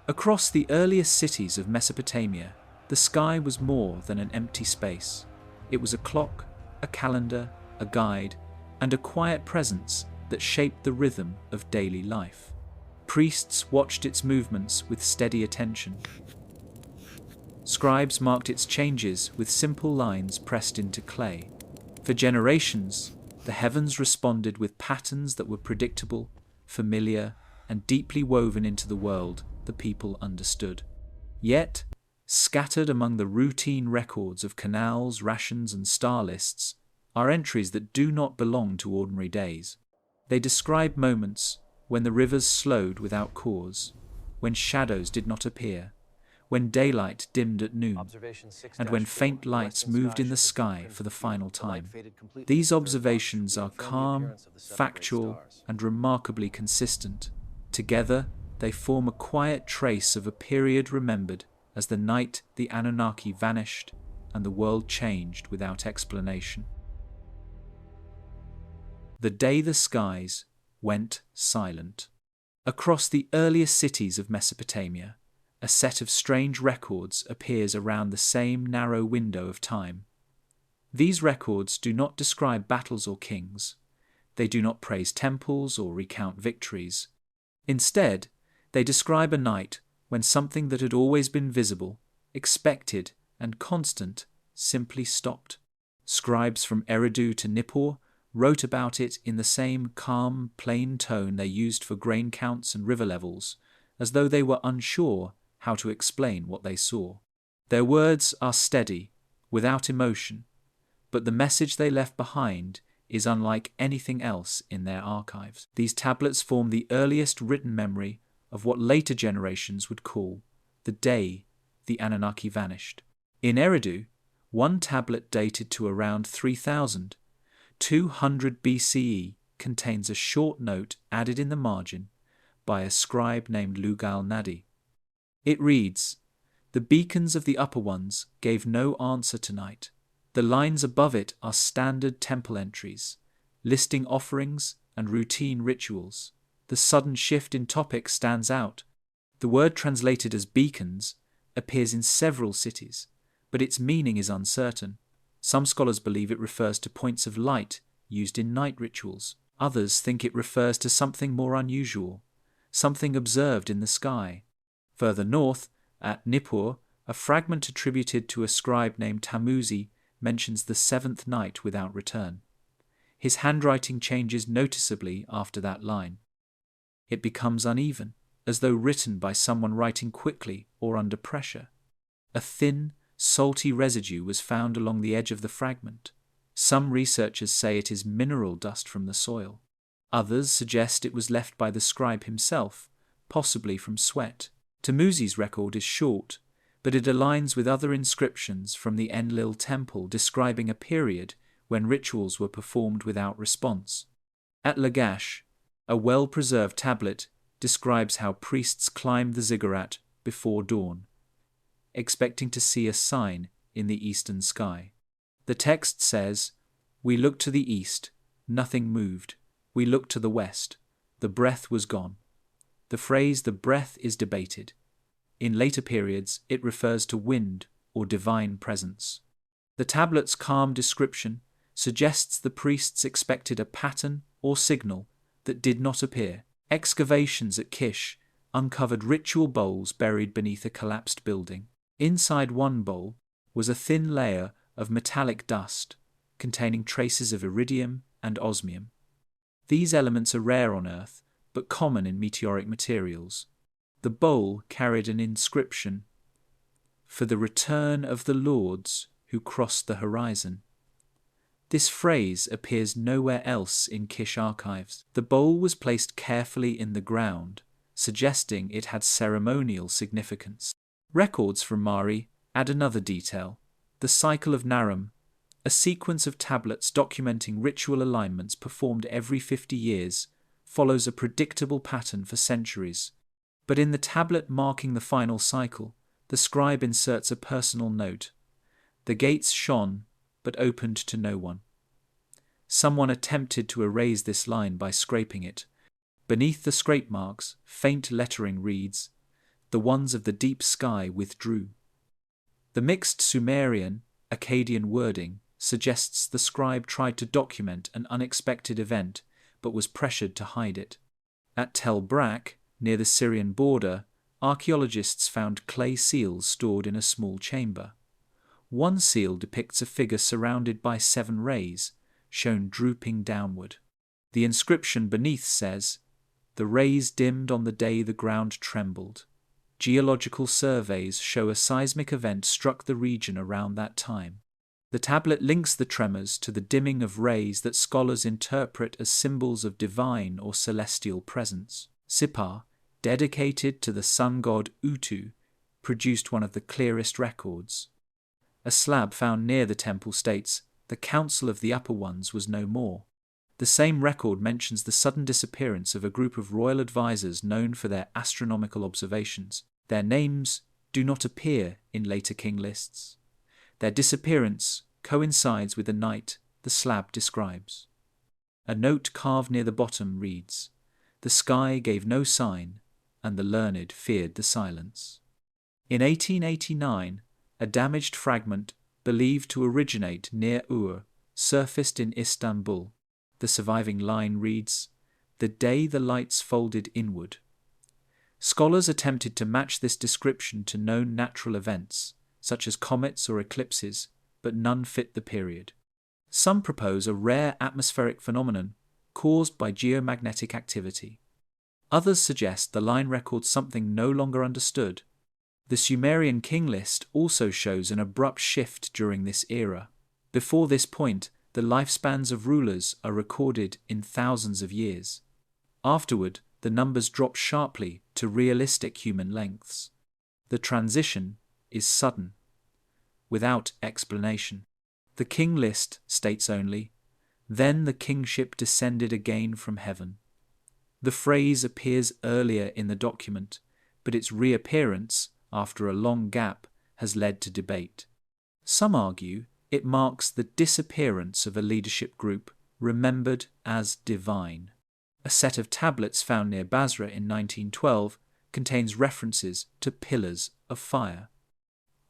Across the earliest cities of Mesopotamia, the sky was more than an empty space. It was a clock, a calendar, a guide, and a quiet presence that shaped the rhythm of daily life. Priests watched its movements with steady attention. Scribes marked its changes with simple lines pressed into clay. For generations, the heavens responded with patterns that were predictable, familiar, and deeply woven into the world the people understood. Yet, scattered among the routine records of canals, rations, and star lists, are entries that do not belong to ordinary days. They describe moments when the rivers slowed without cause, when shadows did not appear, when daylight dimmed at noon, and when faint lights moved in the sky for the final time. These observations are calm, factual, and remarkably consistent. Together, they form a quiet trace of a period remembered as the night the Anunnaki vanished and the world changed without explanation. The day the skies went silent. Across the earliest cities of Mesopotamia, a set of strange records appears around the same narrow window of time. These records do not describe battles or kings. They do not praise temples or recount victories. Instead, they describe a night when something that had always been visible, expected, and constant simply stopped. Scribes from Eridu to Nippur wrote about it in the same calm, plain tone they used for grain counts and river levels, as though they were unsure how to explain what they saw. Their words are steady, without emotion, but the message they left behind is unlike anything else in their archives. These tablets form the earliest written memory of what later generations would call the day the Anunnaki vanished. In Eridu, one tablet dated to around 3200 BCE contains a short note added in the margin by a scribe named Lugal-Nadi. It reads, "The beacons of the upper ones gave no answer tonight. The lines above it are standard temple entries, listing offerings and routine rituals. The sudden shift in topic stands out. The word translated as beacons appears in several cities, but its meaning is uncertain. Some scholars believe it refers to points of light used in night rituals. Others think it refers to something more unusual, something observed in the sky." Further north, at Nippur, a fragment attributed to a scribe named Tamuzi mentions the seventh night without return. His handwriting changes noticeably after that line. It becomes uneven, as though written by someone writing quickly or under pressure. A thin, salty residue was found along the edge of the fragment. Some researchers say it is mineral dust from the soil. Others suggest it was left by the scribe himself, possibly from sweat. Tamuzi's record is short, but it aligns with other inscriptions from the Enlil temple describing a period when rituals were performed without response. At Lagash, a well-preserved tablet describes how priests climbed the ziggurat before dawn, expecting to see a sign in the eastern sky. The text says, "We looked to the east, nothing moved. We looked to the west, the breath was gone." The phrase "the breath" is debated. In later periods, it refers to wind or divine presence. The tablet's calm description suggests the priests expected a pattern or signal that did not appear. Excavations at Kish uncovered ritual bowls buried beneath a collapsed building. Inside one bowl was a thin layer of metallic dust containing traces of iridium and osmium. These elements are rare on Earth, but common in meteoric materials. The bowl carried an inscription, "For the return of the lords who crossed the horizon." This phrase appears nowhere else in Kish archives. The bowl was placed carefully in the ground, suggesting it had ceremonial significance. Records from Mari add another detail: the cycle of Naram, a sequence of tablets documenting ritual alignments performed every 50 years, follows a predictable pattern for centuries. But in the tablet marking the final cycle, the scribe inserts a personal note. "The gates shone, but opened to no one." Someone attempted to erase this line by scraping it. Beneath the scrape marks, faint lettering reads, the ones of the deep sky withdrew. The mixed Sumerian, Akkadian wording suggests the scribe tried to document an unexpected event but was pressured to hide it. At Tel Brak, near the Syrian border, archaeologists found clay seals stored in a small chamber. One seal depicts a figure surrounded by 7 rays, shown drooping downward. The inscription beneath says, "The rays dimmed on the day the ground trembled. Geological surveys show a seismic event struck the region around that time." The tablet links the tremors to the dimming of rays that scholars interpret as symbols of divine or celestial presence. Sippar, dedicated to the sun god Utu, produced one of the clearest records. A slab found near the temple states, "The council of the upper ones was no more." The same record mentions the sudden disappearance of a group of royal advisors known for their astronomical observations. Their names do not appear in later king lists. Their disappearance coincides with the night the slab describes. A note carved near the bottom reads, "The sky gave no sign, and the learned feared the silence." In 1889, a damaged fragment believed to originate near Ur surfaced in Istanbul. The surviving line reads, "The day the lights folded inward." Scholars attempted to match this description to known natural events, such as comets or eclipses, but none fit the period. Some propose a rare atmospheric phenomenon caused by geomagnetic activity. Others suggest the line records something no longer understood. The Sumerian king list also shows an abrupt shift during this era. Before this point, the lifespans of rulers are recorded in thousands of years. Afterward, the numbers drop sharply to realistic human lengths. The transition is sudden, without explanation. The king list states only, "Then the kingship descended again from heaven." The phrase appears earlier in the document, but its reappearance, after a long gap, has led to debate. Some argue it marks the disappearance of a leadership group remembered as divine. A set of tablets found near Basra in 1912 contains references to pillars of fire.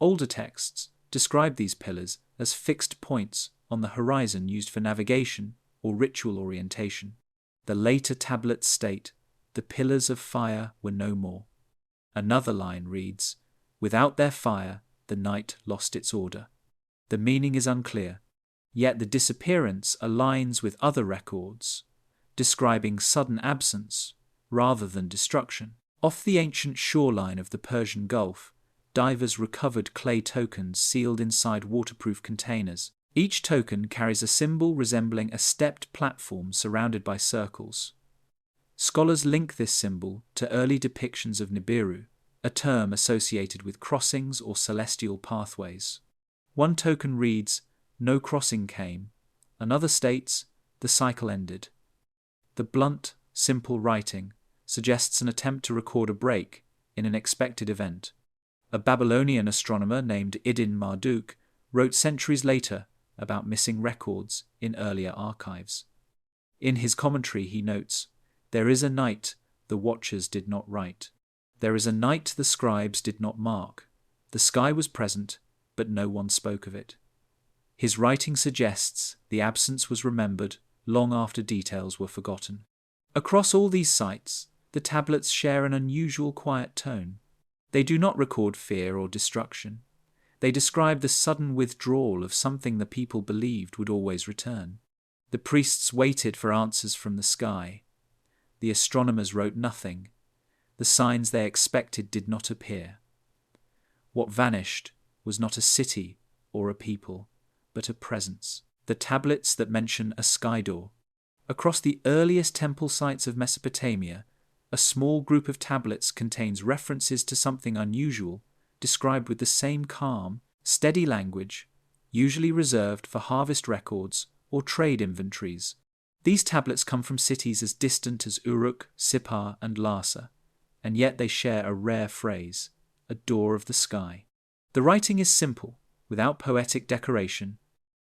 Older texts describe these pillars as fixed points on the horizon used for navigation or ritual orientation. The later tablets state, "The pillars of fire were no more." Another line reads, "Without their fire, the night lost its order." The meaning is unclear, yet the disappearance aligns with other records, describing sudden absence rather than destruction. Off the ancient shoreline of the Persian Gulf, divers recovered clay tokens sealed inside waterproof containers. Each token carries a symbol resembling a stepped platform surrounded by circles. Scholars link this symbol to early depictions of Nibiru, a term associated with crossings or celestial pathways. One token reads, "No crossing came." Another states, "The cycle ended." The blunt, simple writing suggests an attempt to record a break in an expected event. A Babylonian astronomer named Idin Marduk wrote centuries later about missing records in earlier archives. In his commentary he notes, "There is a night the watchers did not write. There is a night the scribes did not mark. The sky was present, but no one spoke of it." His writing suggests the absence was remembered long after details were forgotten. Across all these sites, the tablets share an unusual quiet tone. They do not record fear or destruction. They describe the sudden withdrawal of something the people believed would always return. The priests waited for answers from the sky. The astronomers wrote nothing. The signs they expected did not appear. What vanished was not a city or a people, but a presence. The tablets that mention a sky door. Across the earliest temple sites of Mesopotamia, a small group of tablets contains references to something unusual, described with the same calm, steady language, usually reserved for harvest records or trade inventories. These tablets come from cities as distant as Uruk, Sippar, and Larsa, and yet they share a rare phrase, "a door of the sky." The writing is simple, without poetic decoration,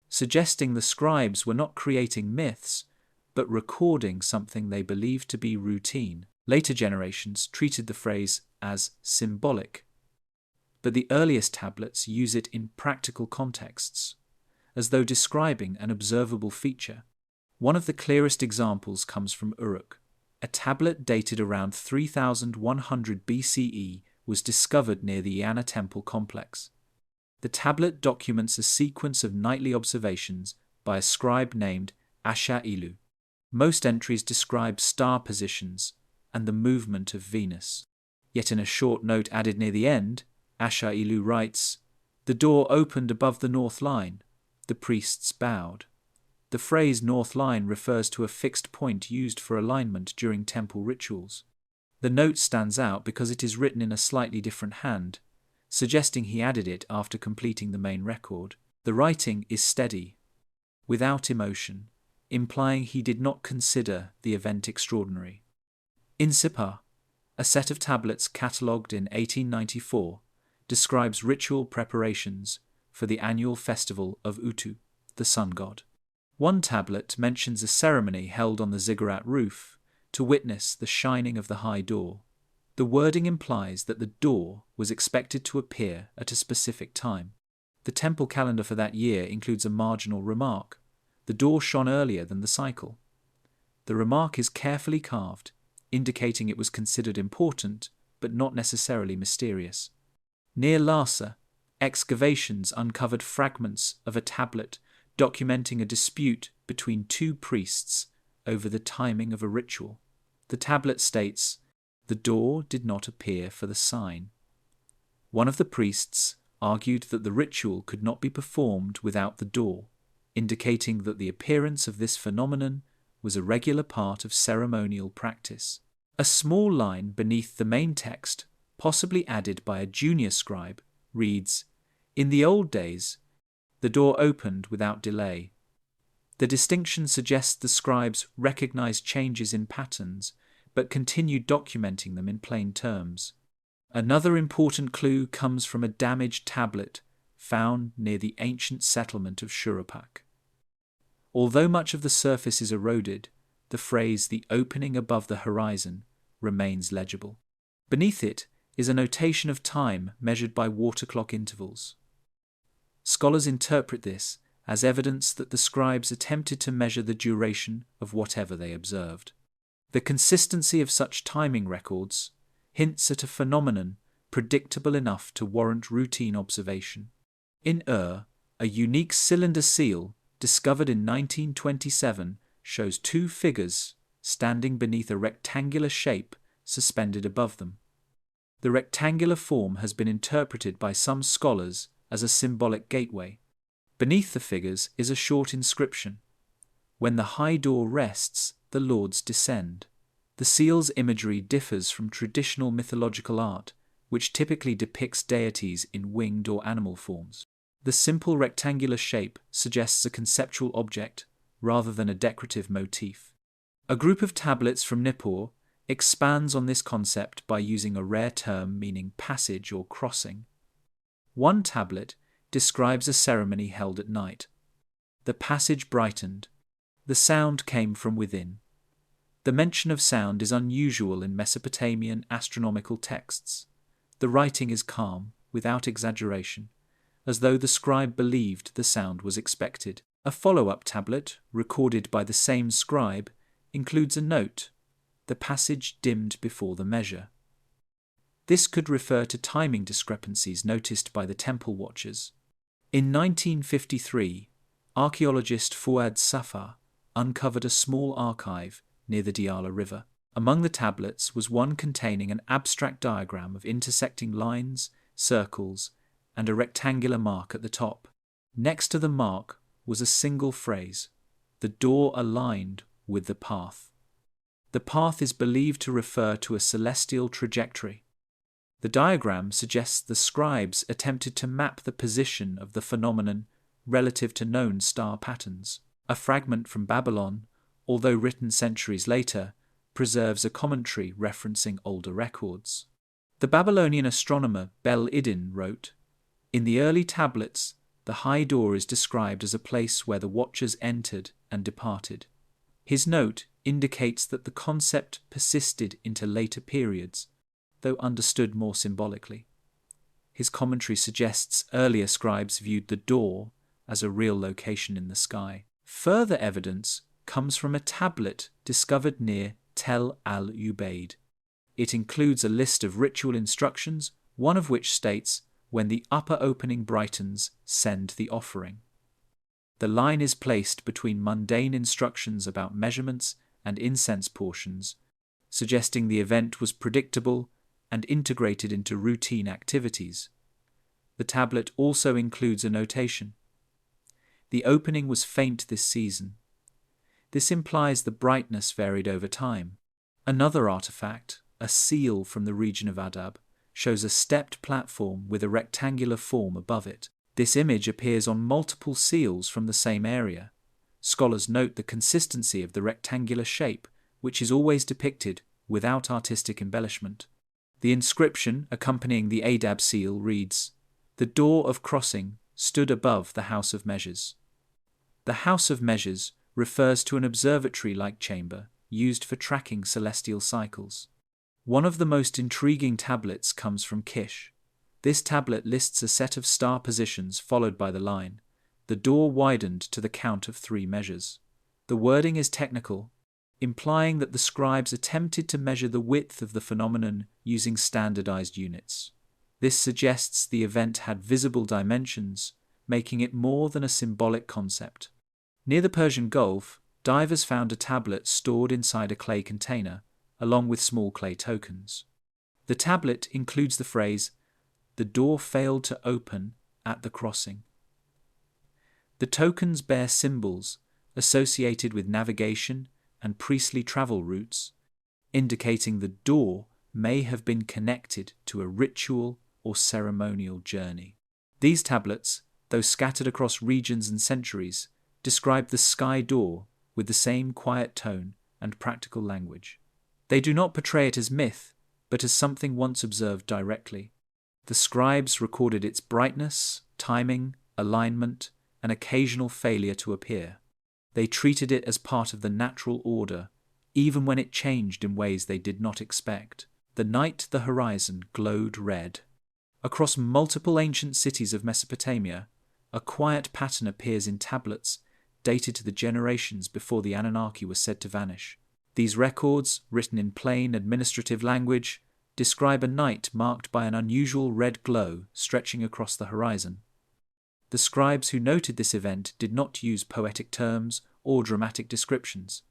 suggesting the scribes were not creating myths, but recording something they believed to be routine. Later generations treated the phrase as symbolic, but the earliest tablets use it in practical contexts, as though describing an observable feature. One of the clearest examples comes from Uruk. A tablet dated around 3100 BCE was discovered near the Iana temple complex. The tablet documents a sequence of nightly observations by a scribe named Asha-ilu. Most entries describe star positions and the movement of Venus. Yet in a short note added near the end, Asha-ilu writes, "The door opened above the north line. The priests bowed." The phrase north line refers to a fixed point used for alignment during temple rituals. The note stands out because it is written in a slightly different hand, suggesting he added it after completing the main record. The writing is steady, without emotion, implying he did not consider the event extraordinary. In Sippar, a set of tablets catalogued in 1894 describes ritual preparations for the annual festival of Utu, the sun god. One tablet mentions a ceremony held on the ziggurat roof to witness the shining of the high door. The wording implies that the door was expected to appear at a specific time. The temple calendar for that year includes a marginal remark. The door shone earlier than the cycle. The remark is carefully carved, indicating it was considered important but not necessarily mysterious. Near Lhasa, excavations uncovered fragments of a tablet documenting a dispute between two priests over the timing of a ritual. The tablet states, "The door did not appear for the sign." One of the priests argued that the ritual could not be performed without the door, indicating that the appearance of this phenomenon was a regular part of ceremonial practice. A small line beneath the main text, possibly added by a junior scribe, reads, "In the old days, the door opened without delay." The distinction suggests the scribes recognized changes in patterns, but continued documenting them in plain terms. Another important clue comes from a damaged tablet found near the ancient settlement of Shurupak. Although much of the surface is eroded, the phrase "the opening above the horizon" remains legible. Beneath it is a notation of time measured by water clock intervals. Scholars interpret this as evidence that the scribes attempted to measure the duration of whatever they observed. The consistency of such timing records hints at a phenomenon predictable enough to warrant routine observation. In a unique cylinder seal discovered in 1927 shows two figures standing beneath a rectangular shape suspended above them. The rectangular form has been interpreted by some scholars as a symbolic gateway. Beneath the figures is a short inscription: "When the high door rests, the lords descend." The seal's imagery differs from traditional mythological art, which typically depicts deities in winged or animal forms. The simple rectangular shape suggests a conceptual object rather than a decorative motif. A group of tablets from Nippur expands on this concept by using a rare term meaning passage or crossing. One tablet describes a ceremony held at night. The passage brightened. The sound came from within. The mention of sound is unusual in Mesopotamian astronomical texts. The writing is calm, without exaggeration, as though the scribe believed the sound was expected. A follow-up tablet, recorded by the same scribe, includes a note: "The passage dimmed before the measure." This could refer to timing discrepancies noticed by the temple watchers. In 1953, archaeologist Fuad Safar uncovered a small archive near the Diyala River. Among the tablets was one containing an abstract diagram of intersecting lines, circles, and a rectangular mark at the top. Next to the mark was a single phrase: "The door aligned with the path." The path is believed to refer to a celestial trajectory. The diagram suggests the scribes attempted to map the position of the phenomenon relative to known star patterns. A fragment from Babylon, although written centuries later, preserves a commentary referencing older records. The Babylonian astronomer Bel-Idin wrote, "In the early tablets, the high door is described as a place where the watchers entered and departed." His note indicates that the concept persisted into later periods, though understood more symbolically. His commentary suggests earlier scribes viewed the door as a real location in the sky. Further evidence comes from a tablet discovered near Tel al-Ubaid. It includes a list of ritual instructions, one of which states, "When the upper opening brightens, send the offering." The line is placed between mundane instructions about measurements and incense portions, suggesting the event was predictable and integrated into routine activities. The tablet also includes a notation: "The opening was faint this season." This implies the brightness varied over time. Another artifact, a seal from the region of Adab, shows a stepped platform with a rectangular form above it. This image appears on multiple seals from the same area. Scholars note the consistency of the rectangular shape, which is always depicted without artistic embellishment. The inscription accompanying the Adab seal reads, "The door of crossing stood above the House of Measures." The House of Measures refers to an observatory-like chamber used for tracking celestial cycles. One of the most intriguing tablets comes from Kish. This tablet lists a set of star positions followed by the line, "The door widened to the count of 3 measures." The wording is technical, implying that the scribes attempted to measure the width of the phenomenon using standardized units. This suggests the event had visible dimensions, making it more than a symbolic concept. Near the Persian Gulf, divers found a tablet stored inside a clay container, along with small clay tokens. The tablet includes the phrase, "The door failed to open at the crossing." The tokens bear symbols associated with navigation and priestly travel routes, indicating the door may have been connected to a ritual or ceremonial journey. These tablets, though scattered across regions and centuries, describe the sky door with the same quiet tone and practical language. They do not portray it as myth, but as something once observed directly. The scribes recorded its brightness, timing, alignment, and occasional failure to appear. They treated it as part of the natural order, even when it changed in ways they did not expect. The night the horizon glowed red. Across multiple ancient cities of Mesopotamia, a quiet pattern appears in tablets dated to the generations before the Anunnaki were said to vanish. These records, written in plain administrative language, describe a night marked by an unusual red glow stretching across the horizon. The scribes who noted this event did not use poetic terms or dramatic descriptions.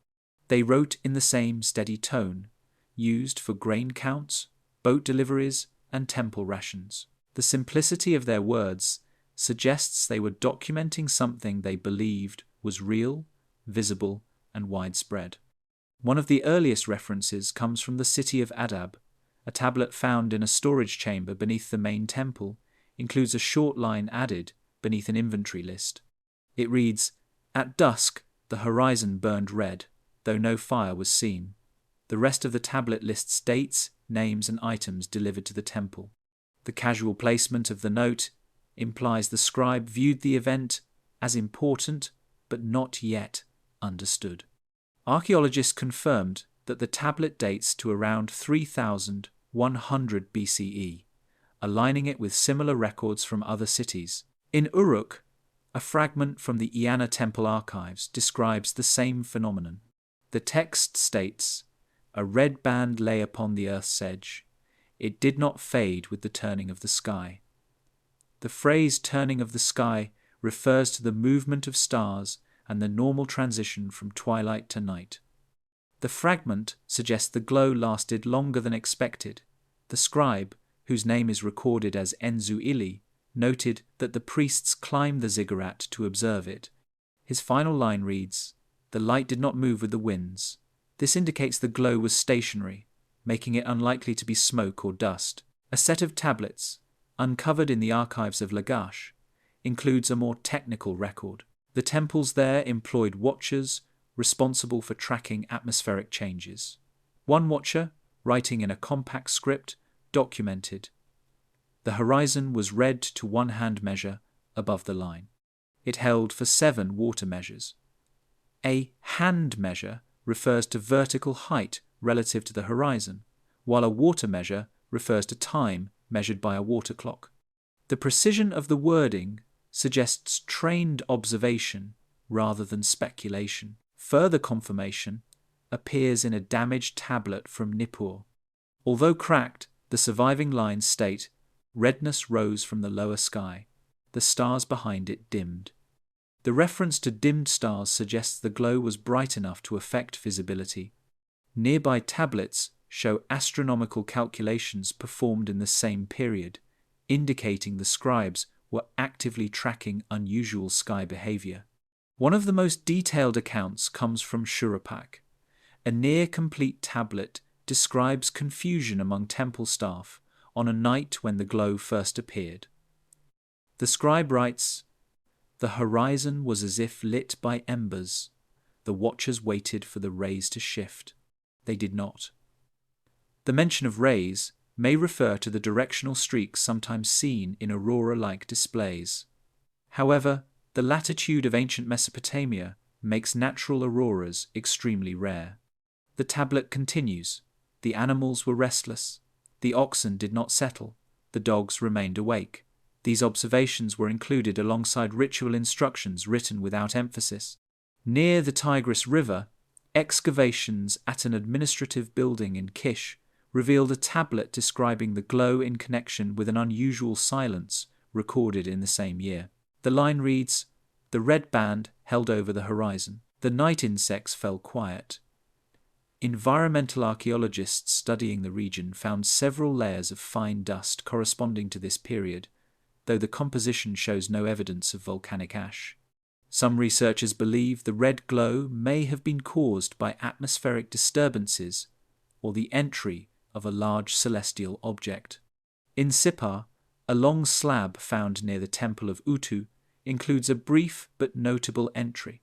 They wrote in the same steady tone, used for grain counts, boat deliveries, and temple rations. The simplicity of their words suggests they were documenting something they believed was real, visible, and widespread. One of the earliest references comes from the city of Adab. A tablet found in a storage chamber beneath the main temple includes a short line added beneath an inventory list. It reads, "At dusk, the horizon burned red, though no fire was seen." The rest of the tablet lists dates, names, and items delivered to the temple. The casual placement of the note implies the scribe viewed the event as important but not yet understood. Archaeologists confirmed that the tablet dates to around 3100 BCE, aligning it with similar records from other cities. In Uruk, a fragment from the Eanna Temple archives describes the same phenomenon. The text states, "A red band lay upon the earth's edge. It did not fade with the turning of the sky." The phrase "turning of the sky" refers to the movement of stars and the normal transition from twilight to night. The fragment suggests the glow lasted longer than expected. The scribe, whose name is recorded as Enzu-Ili, noted that the priests climbed the ziggurat to observe it. His final line reads, "The light did not move with the winds." This indicates the glow was stationary, making it unlikely to be smoke or dust. A set of tablets, uncovered in the archives of Lagash, includes a more technical record. The temples there employed watchers responsible for tracking atmospheric changes. One watcher, writing in a compact script, documented, "The horizon was red to 1 hand measure above the line." It held for 7 water measures. A hand measure refers to vertical height relative to the horizon, while a water measure refers to time measured by a water clock. The precision of the wording suggests trained observation rather than speculation. Further confirmation appears in a damaged tablet from Nippur. Although cracked, the surviving lines state, "Redness rose from the lower sky. The stars behind it dimmed." The reference to dimmed stars suggests the glow was bright enough to affect visibility. Nearby tablets show astronomical calculations performed in the same period, indicating the scribes were actively tracking unusual sky behavior. One of the most detailed accounts comes from Shurapak. A near-complete tablet describes confusion among temple staff on a night when the glow first appeared. The scribe writes, "The horizon was as if lit by embers. The watchers waited for the rays to shift. They did not." The mention of rays may refer to the directional streaks sometimes seen in aurora-like displays. However, the latitude of ancient Mesopotamia makes natural auroras extremely rare. The tablet continues, "The animals were restless. The oxen did not settle. The dogs remained awake." These observations were included alongside ritual instructions written without emphasis. Near the Tigris River, excavations at an administrative building in Kish revealed a tablet describing the glow in connection with an unusual silence recorded in the same year. The line reads, "The red band held over the horizon. The night insects fell quiet." Environmental archaeologists studying the region found several layers of fine dust corresponding to this period, though the composition shows no evidence of volcanic ash. Some researchers believe the red glow may have been caused by atmospheric disturbances or the entry of a large celestial object. In Sippar, a long slab found near the temple of Utu includes a brief but notable entry.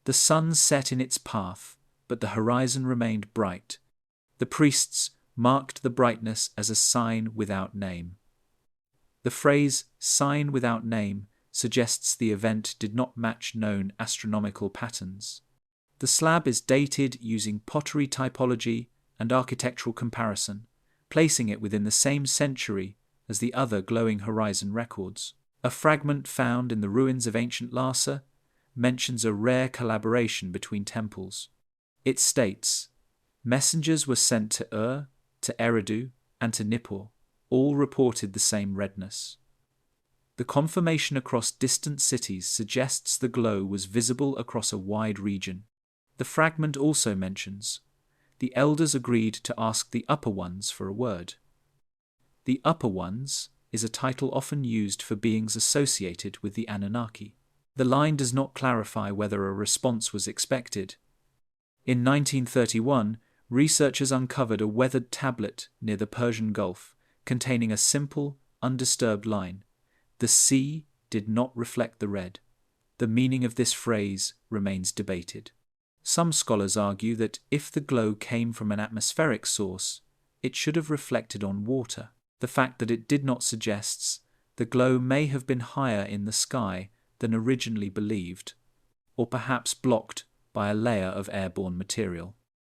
"The sun set in its path, but the horizon remained bright. The priests marked the brightness as a sign without name." The phrase "sign without name" suggests the event did not match known astronomical patterns. The slab is dated using pottery typology and architectural comparison, placing it within the same century as the other glowing horizon records. A fragment found in the ruins of ancient Larsa mentions a rare collaboration between temples. It states, "Messengers were sent to to Eridu, and to Nippur. All reported the same redness." The confirmation across distant cities suggests the glow was visible across a wide region. The fragment also mentions, "The elders agreed to ask the Upper Ones for a word." The Upper Ones is a title often used for beings associated with the Anunnaki. The line does not clarify whether a response was expected. In 1931, researchers uncovered a weathered tablet near the Persian Gulf containing a simple, undisturbed line, "The sea did not reflect the red." The meaning of this phrase remains debated. Some scholars argue that if the glow came from an atmospheric source, it should have reflected on water. The fact that it did not suggests the glow may have been higher in the sky than originally believed, or perhaps blocked by a layer of airborne material.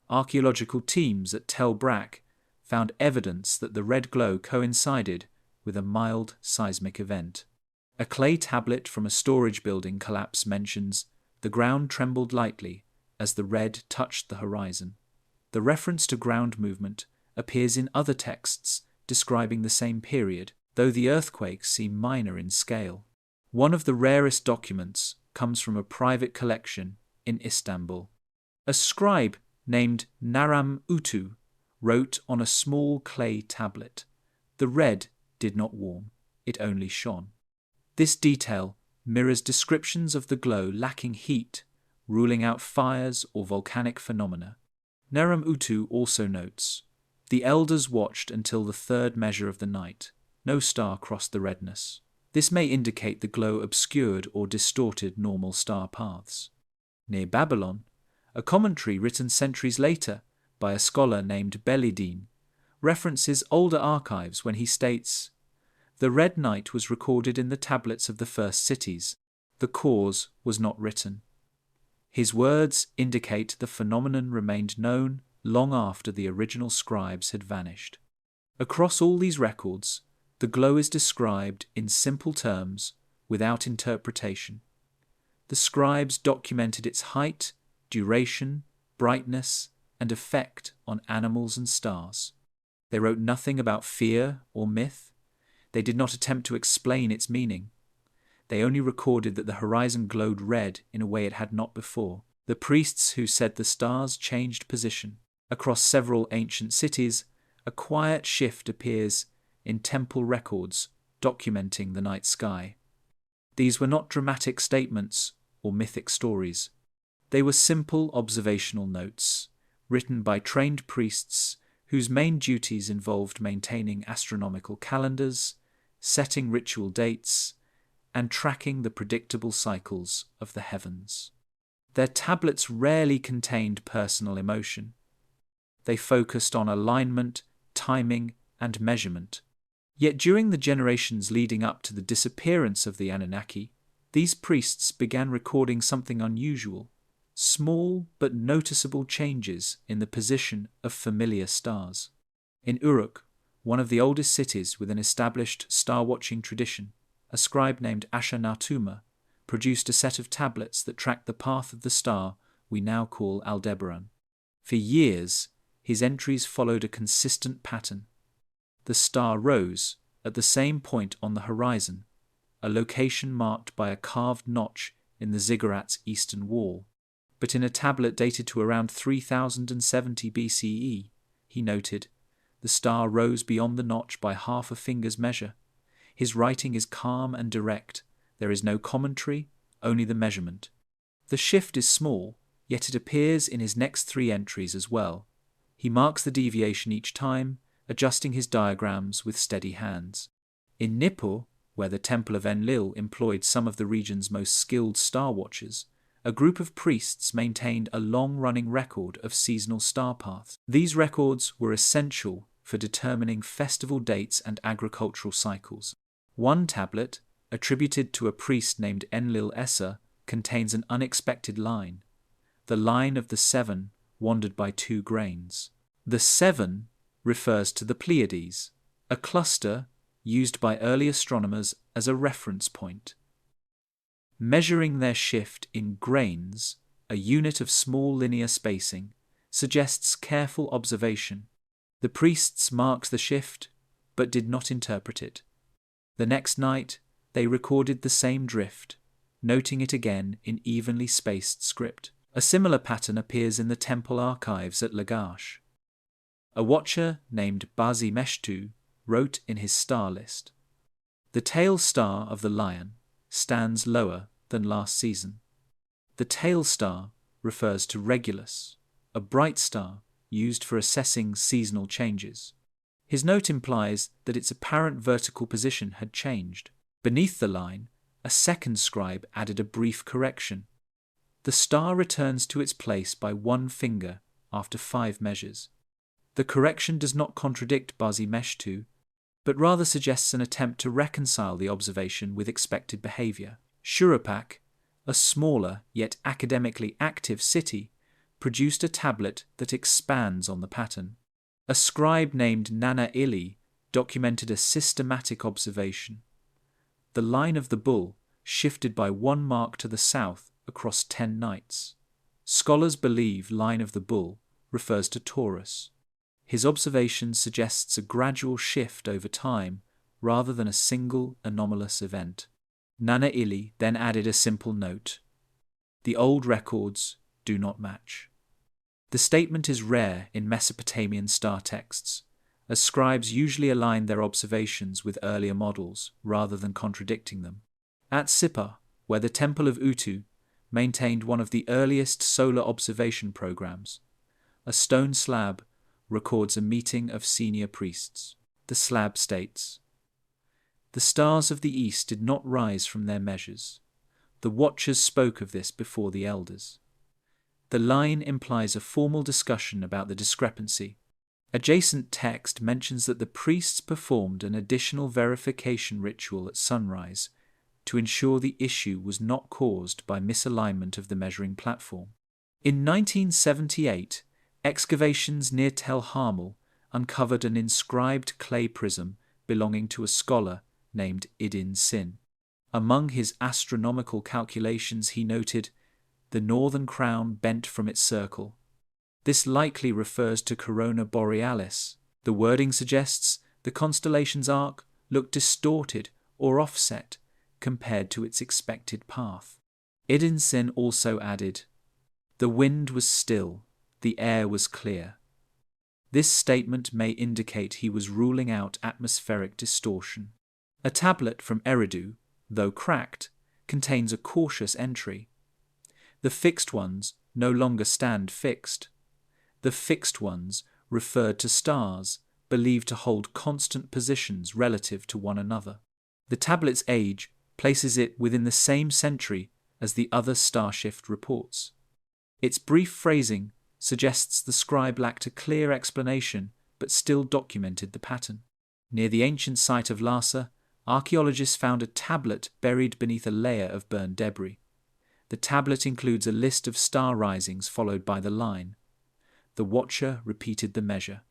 Archaeological teams at Tel Brak found evidence that the red glow coincided with a mild seismic event. A clay tablet from a storage building collapse mentions, "The ground trembled lightly as the red touched the horizon." The reference to ground movement appears in other texts describing the same period, though the earthquakes seem minor in scale. One of the rarest documents comes from a private collection in Istanbul. A scribe named Naram Utu wrote on a small clay tablet, "The red did not warm, it only shone." This detail mirrors descriptions of the glow lacking heat, ruling out fires or volcanic phenomena. Naram Utu also notes, "The elders watched until the third measure of the night. No star crossed the redness." This may indicate the glow obscured or distorted normal star paths. Near Babylon, a commentary written centuries later by a scholar named Belidin references older archives when he states, "The red night was recorded in the tablets of the first cities. The cause was not written." His words indicate the phenomenon remained known long after the original scribes had vanished. Across all these records, the glow is described in simple terms without interpretation. The scribes documented its height, duration, brightness, and effect on animals and stars. They wrote nothing about fear or myth. They did not attempt to explain its meaning. They only recorded that the horizon glowed red in a way it had not before. The priests who said the stars changed position. Across several ancient cities, a quiet shift appears in temple records documenting the night sky. These were not dramatic statements or mythic stories. They were simple observational notes, written by trained priests whose main duties involved maintaining astronomical calendars, setting ritual dates, and tracking the predictable cycles of the heavens. Their tablets rarely contained personal emotion. They focused on alignment, timing, and measurement. Yet during the generations leading up to the disappearance of the Anunnaki, these priests began recording something unusual, small but noticeable changes in the position of familiar stars. In Uruk, one of the oldest cities with an established star-watching tradition, a scribe named Ashurnatuma produced a set of tablets that tracked the path of the star we now call Aldebaran. For years, his entries followed a consistent pattern. The star rose at the same point on the horizon, a location marked by a carved notch in the ziggurat's eastern wall. But in a tablet dated to around 3070 BCE, he noted, the star rose beyond the notch by half a finger's measure. His writing is calm and direct. There is no commentary, only the measurement. The shift is small, yet it appears in his next 3 entries as well. He marks the deviation each time, adjusting his diagrams with steady hands. In Nippur, where the Temple of Enlil employed some of the region's most skilled star watchers, a group of priests maintained a long-running record of seasonal star paths. These records were essential for determining festival dates and agricultural cycles. One tablet, attributed to a priest named Enlil Esser, contains an unexpected line. The line of the 7 wandered by 2 grains. The 7 refers to the Pleiades, a cluster used by early astronomers as a reference point. Measuring their shift in grains, a unit of small linear spacing, suggests careful observation. The priests marked the shift, but did not interpret it. The next night, they recorded the same drift, noting it again in evenly spaced script. A similar pattern appears in the temple archives at Lagash. A watcher named Bazi Meshtu wrote in his star list, "The tail star of the lion stands lower than last season." The tail star refers to Regulus, a bright star used for assessing seasonal changes. His note implies that its apparent vertical position had changed. Beneath the line, a second scribe added a brief correction. The star returns to its place by 1 finger after 5 measures. The correction does not contradict Bazi Meshtu, but rather suggests an attempt to reconcile the observation with expected behavior. Shurapak, a smaller yet academically active city, produced a tablet that expands on the pattern. A scribe named Nana Ili documented a systematic observation. The line of the bull shifted by 1 mark to the south across 10 nights. Scholars believe line of the bull refers to Taurus. His observation suggests a gradual shift over time rather than a single anomalous event. Nana Ili then added a simple note: "The old records do not match." The statement is rare in Mesopotamian star texts, as scribes usually aligned their observations with earlier models rather than contradicting them. At Sippar, where the Temple of Utu maintained one of the earliest solar observation programs, a stone slab records a meeting of senior priests. The slab states, "The stars of the east did not rise from their measures. The watchers spoke of this before the elders." The line implies a formal discussion about the discrepancy. Adjacent text mentions that the priests performed an additional verification ritual at sunrise, to ensure the issue was not caused by misalignment of the measuring platform. In 1978, excavations near Tel Harmel uncovered an inscribed clay prism belonging to a scholar named Idin Sin. Among his astronomical calculations, he noted, "The northern crown bent from its circle." This likely refers to Corona Borealis. The wording suggests the constellation's arc looked distorted or offset compared to its expected path. Idin Sin also added, "The wind was still, the air was clear." This statement may indicate he was ruling out atmospheric distortion. A tablet from Eridu, though cracked, contains a cautious entry. The fixed ones no longer stand fixed. The fixed ones referred to stars believed to hold constant positions relative to one another. The tablet's age places it within the same century as the other star shift reports. Its brief phrasing suggests the scribe lacked a clear explanation but still documented the pattern. Near the ancient site of Lhasa, archaeologists found a tablet buried beneath a layer of burned debris. The tablet includes a list of star risings followed by the line. The watcher repeated the measure.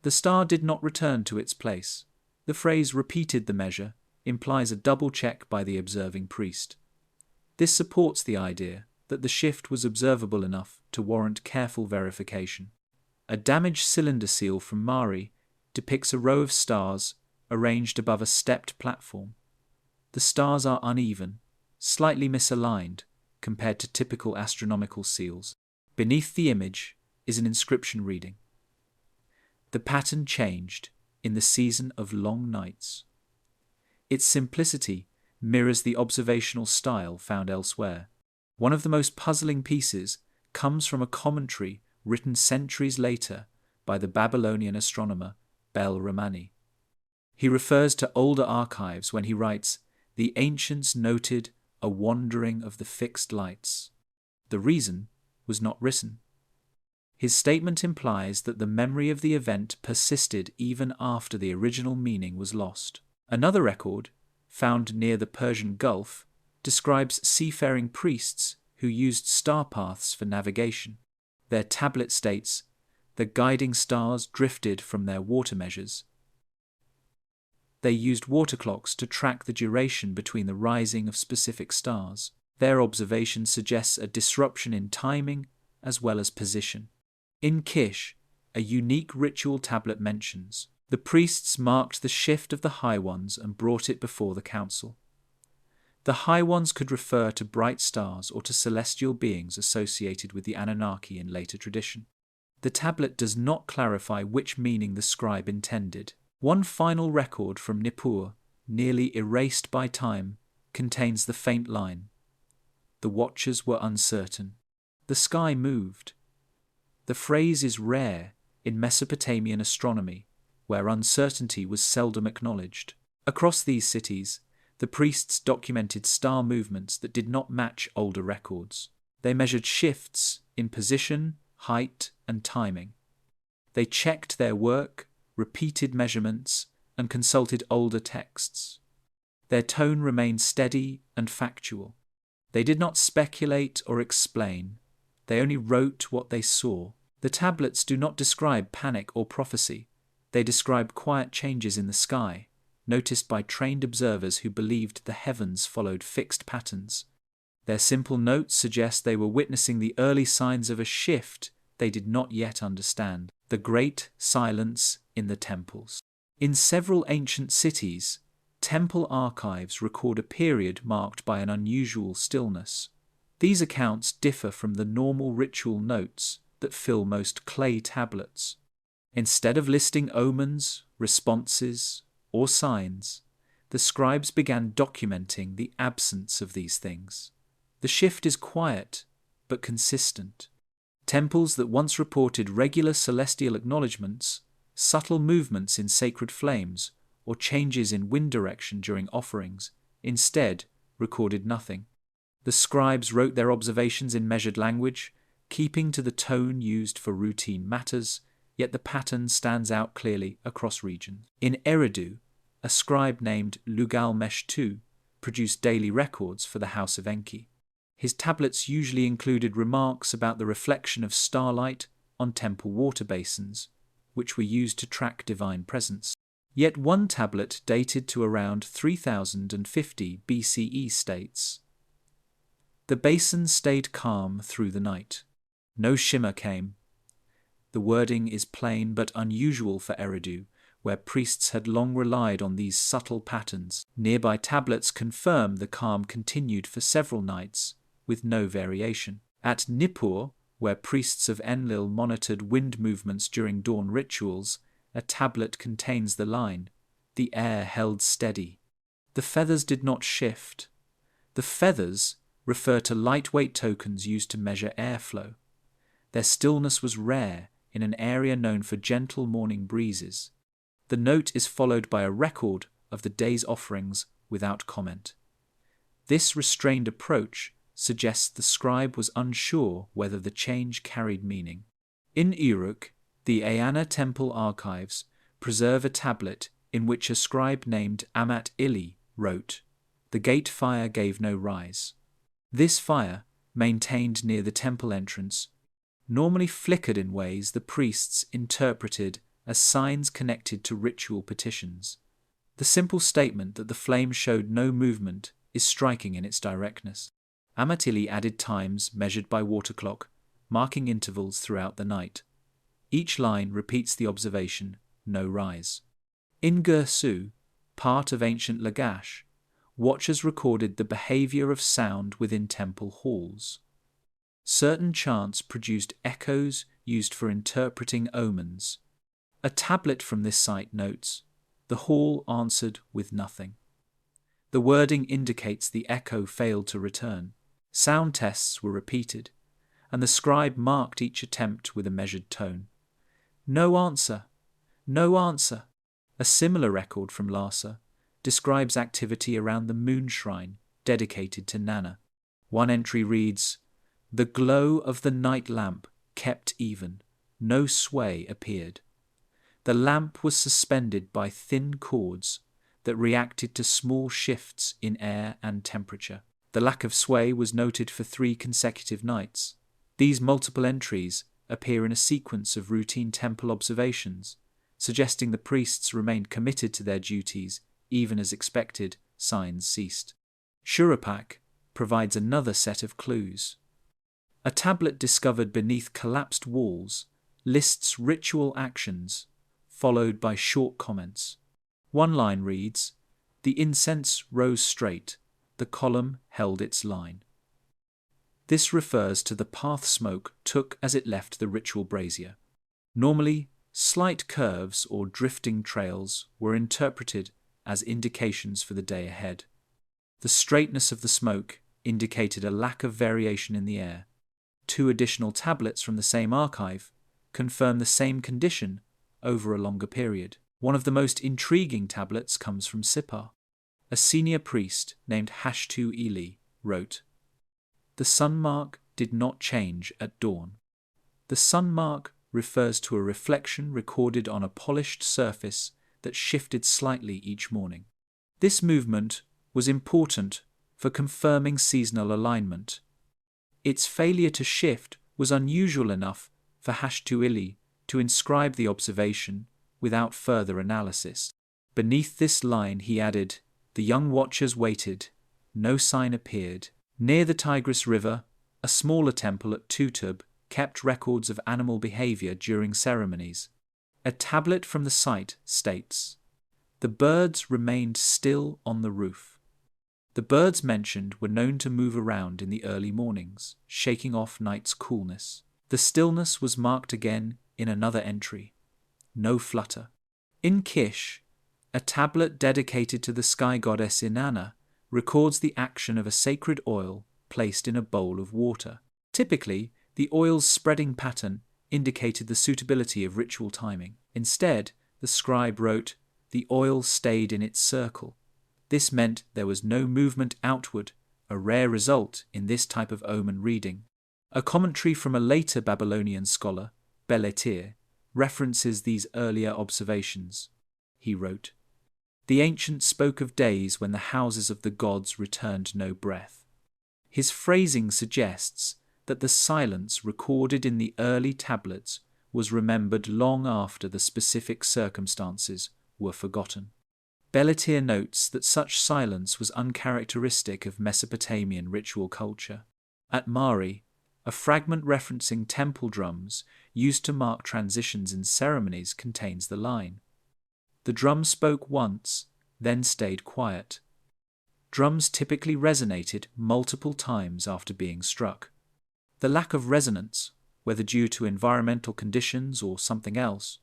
The star did not return to its place. The phrase "repeated the measure" implies a double check by the observing priest. This supports the idea that the shift was observable enough to warrant careful verification. A damaged cylinder seal from Mari depicts a row of stars arranged above a stepped platform. The stars are uneven, slightly misaligned compared to typical astronomical seals. Beneath the image is an inscription reading, "The pattern changed in the season of long nights." Its simplicity mirrors the observational style found elsewhere. One of the most puzzling pieces comes from a commentary written centuries later by the Babylonian astronomer Bel-Ramani. He refers to older archives when he writes, "The ancients noted a wandering of the fixed lights." The reason was not written. His statement implies that the memory of the event persisted even after the original meaning was lost. Another record, found near the Persian Gulf, describes seafaring priests who used star paths for navigation. Their tablet states, "The guiding stars drifted from their water measures." They used water clocks to track the duration between the rising of specific stars. Their observation suggests a disruption in timing as well as position. In Kish, a unique ritual tablet mentions, "The priests marked the shift of the high ones and brought it before the council." The high ones could refer to bright stars or to celestial beings associated with the Anunnaki in later tradition. The tablet does not clarify which meaning the scribe intended. One final record from Nippur, nearly erased by time, contains the faint line, "The watchers were uncertain. The sky moved." The phrase is rare in Mesopotamian astronomy, where uncertainty was seldom acknowledged. Across these cities, the priests documented star movements that did not match older records. They measured shifts in position, height, and timing. They checked their work, repeated measurements, and consulted older texts. Their tone remained steady and factual. They did not speculate or explain. They only wrote what they saw. The tablets do not describe panic or prophecy. They describe quiet changes in the sky, noticed by trained observers who believed the heavens followed fixed patterns. Their simple notes suggest they were witnessing the early signs of a shift they did not yet understand, the great silence in the temples. In several ancient cities, temple archives record a period marked by an unusual stillness. These accounts differ from the normal ritual notes that fill most clay tablets. Instead of listing omens, responses, or signs, the scribes began documenting the absence of these things. The shift is quiet, but consistent. Temples that once reported regular celestial acknowledgements, subtle movements in sacred flames, or changes in wind direction during offerings, instead recorded nothing. The scribes wrote their observations in measured language, keeping to the tone used for routine matters, yet the pattern stands out clearly across regions. In Eridu, a scribe named Lugalmesh II produced daily records for the House of Enki. His tablets usually included remarks about the reflection of starlight on temple water basins, which were used to track divine presence. Yet one tablet dated to around 3050 BCE states, "The basin stayed calm through the night. No shimmer came." The wording is plain but unusual for Eridu, where priests had long relied on these subtle patterns. Nearby tablets confirm the calm continued for several nights, with no variation. At Nippur, where priests of Enlil monitored wind movements during dawn rituals, a tablet contains the line, "The air held steady." The feathers did not shift. The feathers refer to lightweight tokens used to measure airflow. Their stillness was rare in an area known for gentle morning breezes. The note is followed by a record of the day's offerings without comment. This restrained approach suggests the scribe was unsure whether the change carried meaning. In Uruk, the Eanna Temple archives preserve a tablet in which a scribe named Amat Ili wrote, "The gate fire gave no rise." This fire, maintained near the temple entrance, normally flickered in ways the priests interpreted as signs connected to ritual petitions. The simple statement that the flame showed no movement is striking in its directness. Amatili added times measured by water clock, marking intervals throughout the night. Each line repeats the observation, "no rise." In Gursu, part of ancient Lagash, watchers recorded the behavior of sound within temple halls. Certain chants produced echoes used for interpreting omens. A tablet from this site notes, "The hall answered with nothing." The wording indicates the echo failed to return. Sound tests were repeated, and the scribe marked each attempt with a measured tone. "No answer! No answer!" A similar record from Lhasa describes activity around the moon shrine dedicated to Nana. One entry reads, "The glow of the night lamp kept even. No sway appeared. The lamp was suspended by thin cords that reacted to small shifts in air and temperature." The lack of sway was noted for 3 consecutive nights. These multiple entries appear in a sequence of routine temple observations, suggesting the priests remained committed to their duties even as expected signs ceased. Shurupak provides another set of clues. A tablet discovered beneath collapsed walls lists ritual actions, followed by short comments. One line reads, "The incense rose straight, the column held its line." This refers to the path smoke took as it left the ritual brazier. Normally, slight curves or drifting trails were interpreted as indications for the day ahead. The straightness of the smoke indicated a lack of variation in the air. 2 additional tablets from the same archive confirm the same condition over a longer period. One of the most intriguing tablets comes from Sippar. A senior priest named Hashtu Ili wrote, "The sun mark did not change at dawn." The sun mark refers to a reflection recorded on a polished surface that shifted slightly each morning. This movement was important for confirming seasonal alignment. Its failure to shift was unusual enough for Hashtu Ili to inscribe the observation without further analysis. Beneath this line he added, "The young watchers waited. No sign appeared." Near the Tigris River, a smaller temple at Tutub kept records of animal behavior during ceremonies. A tablet from the site states, "The birds remained still on the roof." The birds mentioned were known to move around in the early mornings, shaking off night's coolness. The stillness was marked again in another entry. No flutter. In Kish, a tablet dedicated to the sky goddess Inanna records the action of a sacred oil placed in a bowl of water. Typically, the oil's spreading pattern indicated the suitability of ritual timing. Instead, the scribe wrote, "The oil stayed in its circle." This meant there was no movement outward, a rare result in this type of omen reading. A commentary from a later Babylonian scholar, Beletir, references these earlier observations. He wrote, The ancient spoke of days when the houses of the gods returned no breath. His phrasing suggests that the silence recorded in the early tablets was remembered long after the specific circumstances were forgotten. Bellatier notes that such silence was uncharacteristic of Mesopotamian ritual culture. At Mari, a fragment referencing temple drums used to mark transitions in ceremonies contains the line, "The drum spoke once, then stayed quiet." Drums typically resonated multiple times after being struck. The lack of resonance, whether due to environmental conditions or something else,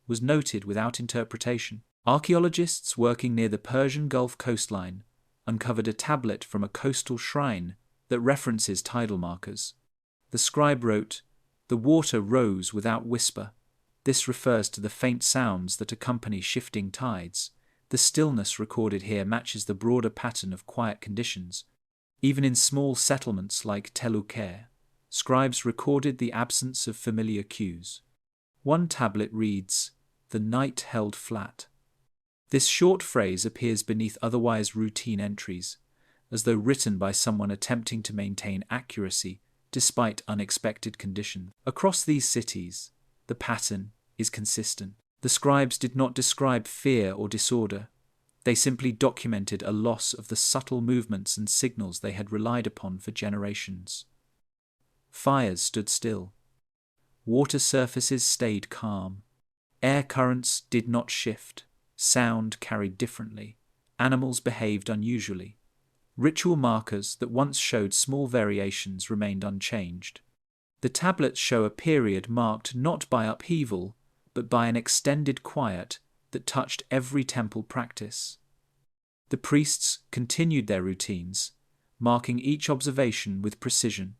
was noted without interpretation. Archaeologists working near the Persian Gulf coastline uncovered a tablet from a coastal shrine that references tidal markers. The scribe wrote, "The water rose without whisper." This refers to the faint sounds that accompany shifting tides. The stillness recorded here matches the broader pattern of quiet conditions. Even in small settlements like Tel Uqair, scribes recorded the absence of familiar cues. One tablet reads, "The night held flat." This short phrase appears beneath otherwise routine entries, as though written by someone attempting to maintain accuracy despite unexpected conditions. Across these cities, the pattern is consistent. The scribes did not describe fear or disorder. They simply documented a loss of the subtle movements and signals they had relied upon for generations. Fires stood still. Water surfaces stayed calm. Air currents did not shift. Sound carried differently. Animals behaved unusually. Ritual markers that once showed small variations remained unchanged. The tablets show a period marked not by upheaval, but by an extended quiet that touched every temple practice. The priests continued their routines, marking each observation with precision,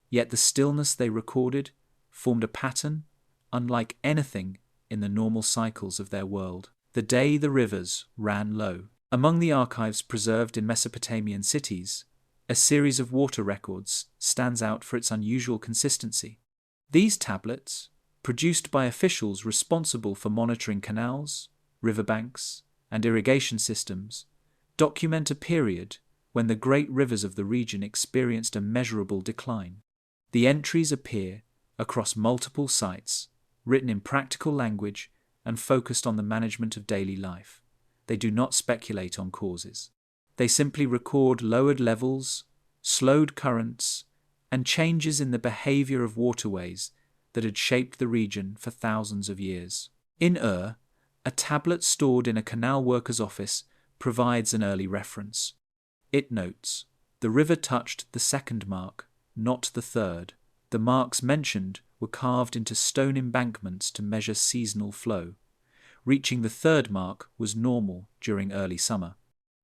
yet the stillness they recorded formed a pattern unlike anything in the normal cycles of their world. The day the rivers ran low. Among the archives preserved in Mesopotamian cities, a series of water records stands out for its unusual consistency. These tablets, produced by officials responsible for monitoring canals, riverbanks, and irrigation systems, document a period when the great rivers of the region experienced a measurable decline. The entries appear across multiple sites, written in practical language and focused on the management of daily life. They do not speculate on causes. They simply record lowered levels, slowed currents, and changes in the behavior of waterways that had shaped the region for thousands of years. In Ur, a tablet stored in a canal worker's office provides an early reference. It notes, "The river touched the second mark, not the third." The marks mentioned were carved into stone embankments to measure seasonal flow. Reaching the third mark was normal during early summer.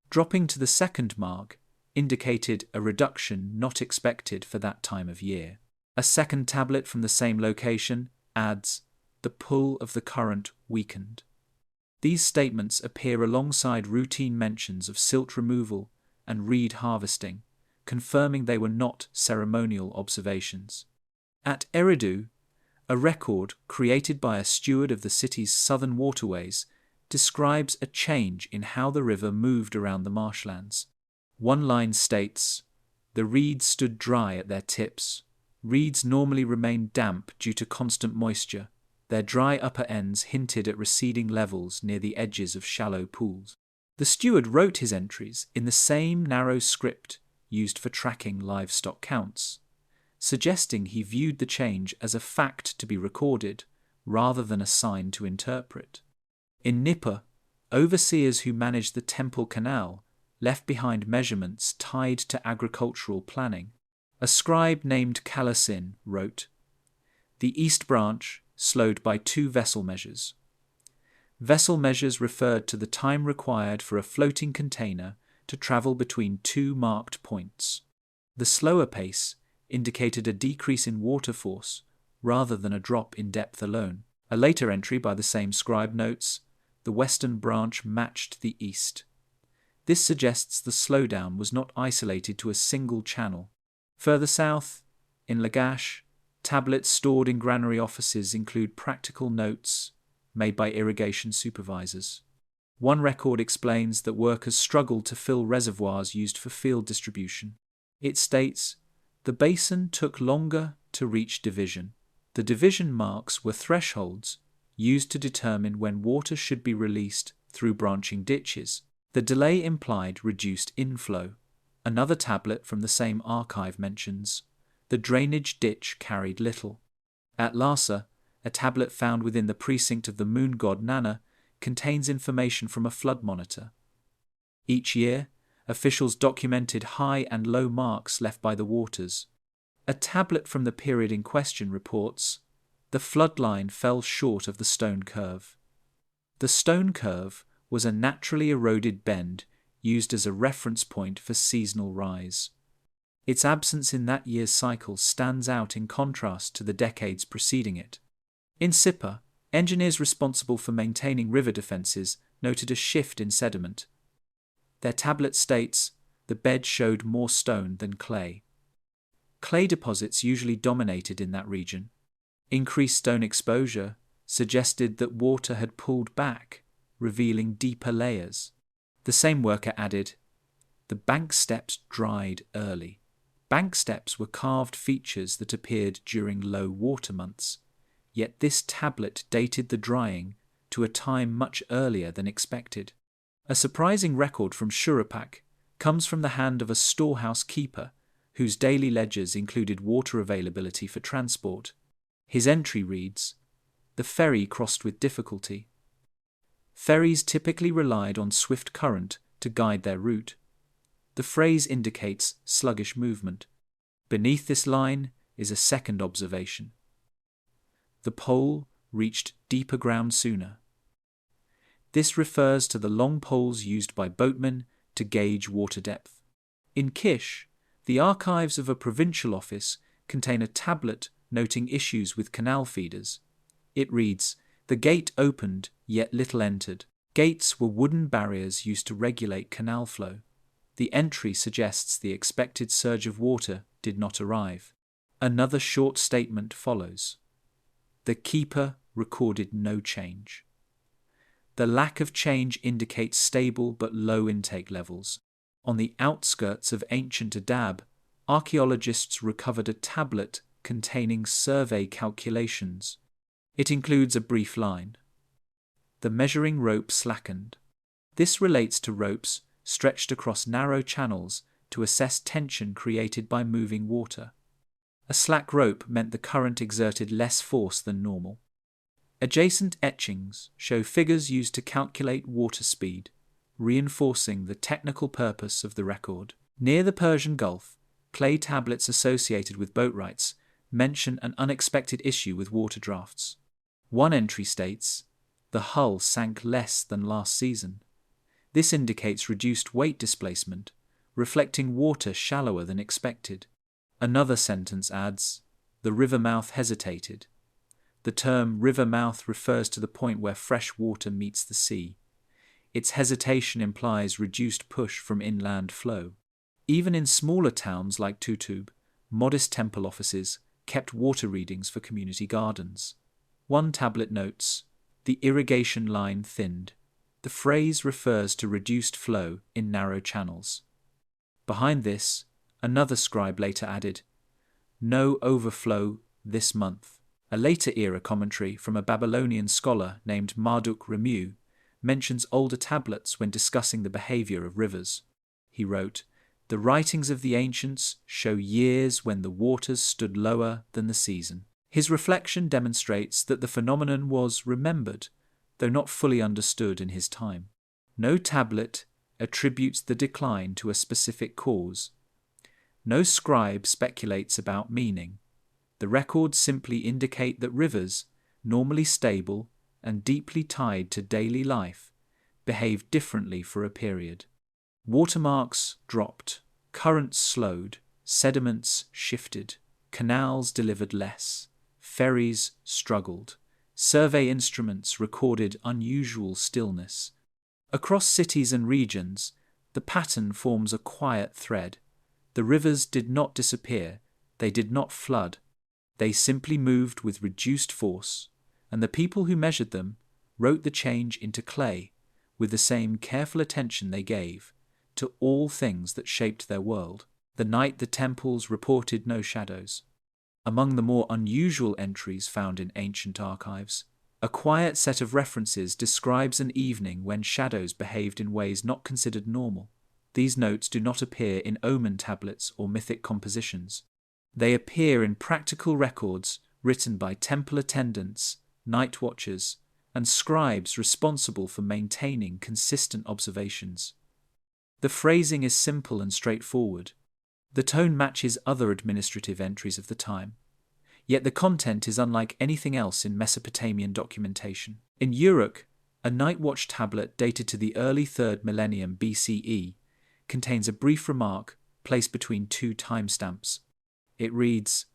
Dropping to the second mark indicated a reduction not expected for that time of year. A second tablet from the same location adds, "The pull of the current weakened." These statements appear alongside routine mentions of silt removal and reed harvesting, confirming they were not ceremonial observations. At Eridu, a record created by a steward of the city's southern waterways describes a change in how the river moved around the marshlands. One line states, "The reeds stood dry at their tips. Reeds normally remain damp due to constant moisture. Their dry upper ends hinted at receding levels near the edges of shallow pools." The steward wrote his entries in the same narrow script used for tracking livestock counts, suggesting he viewed the change as a fact to be recorded rather than a sign to interpret. In Nippur, overseers who managed the temple canal left behind measurements tied to agricultural planning. A scribe named Calasin wrote, "The east branch slowed by 2 vessel measures." Vessel measures referred to the time required for a floating container to travel between 2 marked points. The slower pace indicated a decrease in water force rather than a drop in depth alone. A later entry by the same scribe notes, "The western branch matched the east." This suggests the slowdown was not isolated to a single channel. Further south, in Lagash, tablets stored in granary offices include practical notes made by irrigation supervisors. One record explains that workers struggled to fill reservoirs used for field distribution. It states, "The basin took longer to reach division. The division marks were thresholds used to determine when water should be released through branching ditches. The delay implied reduced inflow." Another tablet from the same archive mentions, "The drainage ditch carried little." At Lhasa, a tablet found within the precinct of the moon god Nana contains information from a flood monitor. Each year, officials documented high and low marks left by the waters. A tablet from the period in question reports, "The flood line fell short of the stone curve." The stone curve was a naturally eroded bend used as a reference point for seasonal rise. Its absence in that year's cycle stands out in contrast to the decades preceding it. In Sipa, engineers responsible for maintaining river defences noted a shift in sediment. Their tablet states, "The bed showed more stone than clay." Clay deposits usually dominated in that region. Increased stone exposure suggested that water had pulled back, revealing deeper layers. The same worker added, "The bank steps dried early." Bank steps were carved features that appeared during low water months, yet this tablet dated the drying to a time much earlier than expected. A surprising record from Shurapak comes from the hand of a storehouse keeper whose daily ledgers included water availability for transport. His entry reads, "The ferry crossed with difficulty." Ferries typically relied on swift current to guide their route. The phrase indicates sluggish movement. Beneath this line is a second observation. "The pole reached deeper ground sooner." This refers to the long poles used by boatmen to gauge water depth. In Kish, the archives of a provincial office contain a tablet noting issues with canal feeders. It reads, "The gate opened, yet little entered." Gates were wooden barriers used to regulate canal flow. The entry suggests the expected surge of water did not arrive. Another short statement follows. The keeper recorded no change. The lack of change indicates stable but low intake levels. On the outskirts of ancient Adab, archaeologists recovered a tablet containing survey calculations. It includes a brief line. "The measuring rope slackened." This relates to ropes stretched across narrow channels to assess tension created by moving water. A slack rope meant the current exerted less force than normal. Adjacent etchings show figures used to calculate water speed, reinforcing the technical purpose of the record. Near the Persian Gulf, clay tablets associated with boat rights mention an unexpected issue with water drafts. One entry states, "The hull sank less than last season." This indicates reduced weight displacement, reflecting water shallower than expected. Another sentence adds, "The river mouth hesitated." The term river mouth refers to the point where fresh water meets the sea. Its hesitation implies reduced push from inland flow. Even in smaller towns like Tutub, modest temple offices kept water readings for community gardens. One tablet notes, "The irrigation line thinned." The phrase refers to reduced flow in narrow channels. Behind this, another scribe later added, "No overflow this month." A later era commentary from a Babylonian scholar named Marduk Remu mentions older tablets when discussing the behavior of rivers. He wrote, "The writings of the ancients show years when the waters stood lower than the season." His reflection demonstrates that the phenomenon was remembered, though not fully understood in his time. No tablet attributes the decline to a specific cause. No scribe speculates about meaning. The records simply indicate that rivers, normally stable and deeply tied to daily life, behaved differently for a period. Watermarks dropped, currents slowed, sediments shifted, canals delivered less, ferries struggled, survey instruments recorded unusual stillness. Across cities and regions, the pattern forms a quiet thread. The rivers did not disappear, they did not flood. They simply moved with reduced force, and the people who measured them wrote the change into clay, with the same careful attention they gave to all things that shaped their world. The night the temples reported no shadows. Among the more unusual entries found in ancient archives, a quiet set of references describes an evening when shadows behaved in ways not considered normal. These notes do not appear in omen tablets or mythic compositions. They appear in practical records written by temple attendants, night watchers, and scribes responsible for maintaining consistent observations. The phrasing is simple and straightforward. The tone matches other administrative entries of the time, yet the content is unlike anything else in Mesopotamian documentation. In Uruk, a night watch tablet dated to the early 3rd millennium BCE contains a brief remark placed between two timestamps. It reads,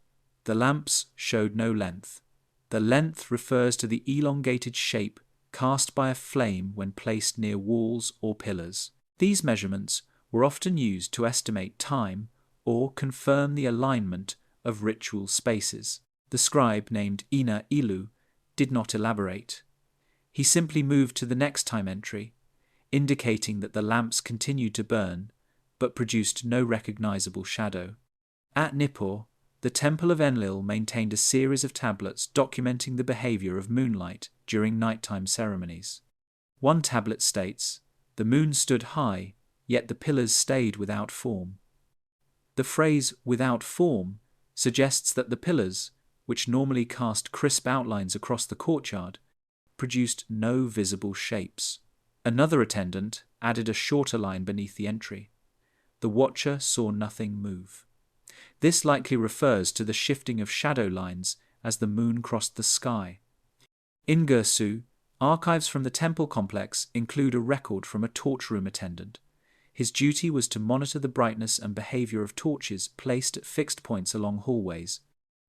"The lamps showed no length. The length refers to the elongated shape cast by a flame when placed near walls or pillars." These measurements were often used to estimate time or confirm the alignment of ritual spaces. The scribe named Ina Ilu did not elaborate. He simply moved to the next time entry, indicating that the lamps continued to burn but produced no recognizable shadow. At Nippur, the Temple of Enlil maintained a series of tablets documenting the behavior of moonlight during nighttime ceremonies. One tablet states, "The moon stood high, yet the pillars stayed without form." The phrase "without form" suggests that the pillars, which normally cast crisp outlines across the courtyard, produced no visible shapes. Another attendant added a shorter line beneath the entry. "The watcher saw nothing move." This likely refers to the shifting of shadow lines as the moon crossed the sky. In Gursu, archives from the temple complex include a record from a torch room attendant. His duty was to monitor the brightness and behavior of torches placed at fixed points along hallways.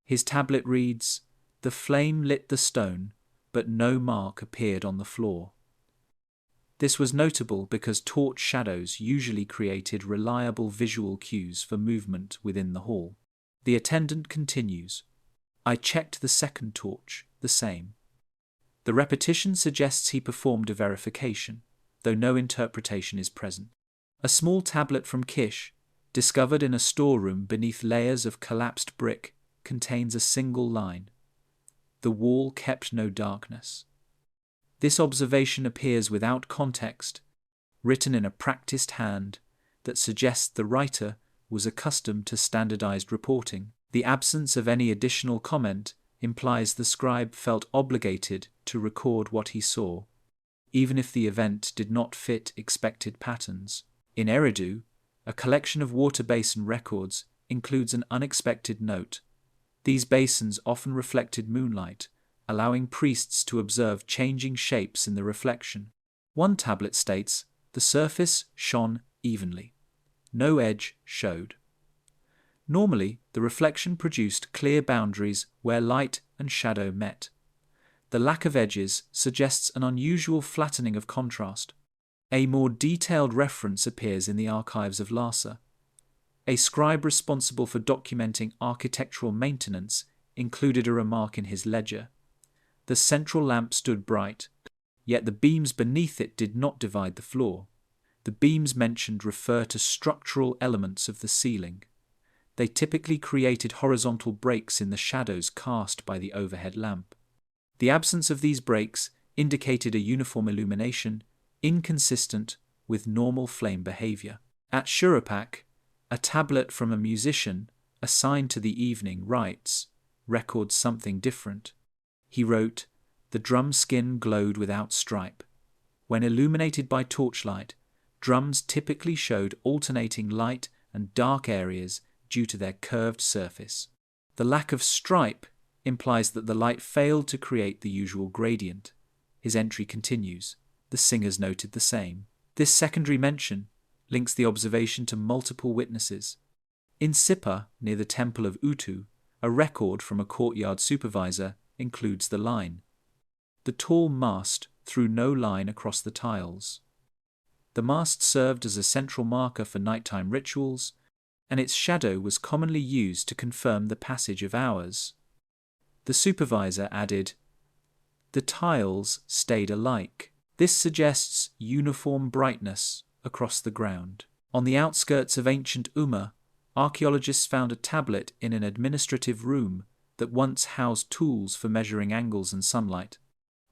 His tablet reads, "The flame lit the stone, but no mark appeared on the floor." This was notable because torch shadows usually created reliable visual cues for movement within the hall. The attendant continues, "I checked the second torch, the same." The repetition suggests he performed a verification, though no interpretation is present. A small tablet from Kish, discovered in a storeroom beneath layers of collapsed brick, contains a single line. "The wall kept no darkness." This observation appears without context, written in a practiced hand that suggests the writer was accustomed to standardized reporting. The absence of any additional comment implies the scribe felt obligated to record what he saw, even if the event did not fit expected patterns. In Eridu, a collection of water basin records includes an unexpected note. These basins often reflected moonlight, allowing priests to observe changing shapes in the reflection. One tablet states, "The surface shone evenly. No edge showed." Normally, the reflection produced clear boundaries where light and shadow met. The lack of edges suggests an unusual flattening of contrast. A more detailed reference appears in the archives of Lhasa. A scribe responsible for documenting architectural maintenance included a remark in his ledger. "The central lamp stood bright, yet the beams beneath it did not divide the floor. The beams mentioned refer to structural elements of the ceiling. They typically created horizontal breaks in the shadows cast by the overhead lamp. The absence of these breaks indicated a uniform illumination, inconsistent with normal flame behavior." At Shurupak, a tablet from a musician assigned to the evening rites records something different. He wrote, "The drum skin glowed without stripe. When illuminated by torchlight, drums typically showed alternating light and dark areas due to their curved surface. The lack of stripe implies that the light failed to create the usual gradient." His entry continues, "The singers noted the same." This secondary mention links the observation to multiple witnesses. In Sippar, near the temple of Utu, a record from a courtyard supervisor includes the line, "The tall mast threw no line across the tiles." The mast served as a central marker for nighttime rituals, and its shadow was commonly used to confirm the passage of hours. The supervisor added, "The tiles stayed alike." This suggests uniform brightness across the ground. On the outskirts of ancient Umma, archaeologists found a tablet in an administrative room that once housed tools for measuring angles and sunlight.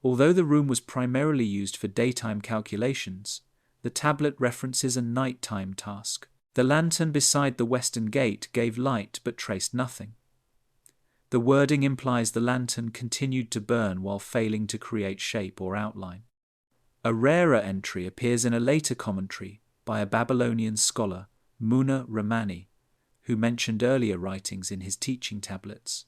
Although the room was primarily used for daytime calculations, the tablet references a nighttime task. The lantern beside the western gate gave light but traced nothing. The wording implies the lantern continued to burn while failing to create shape or outline. A rarer entry appears in a later commentary by a Babylonian scholar, Muna Ramani, who mentioned earlier writings in his teaching tablets.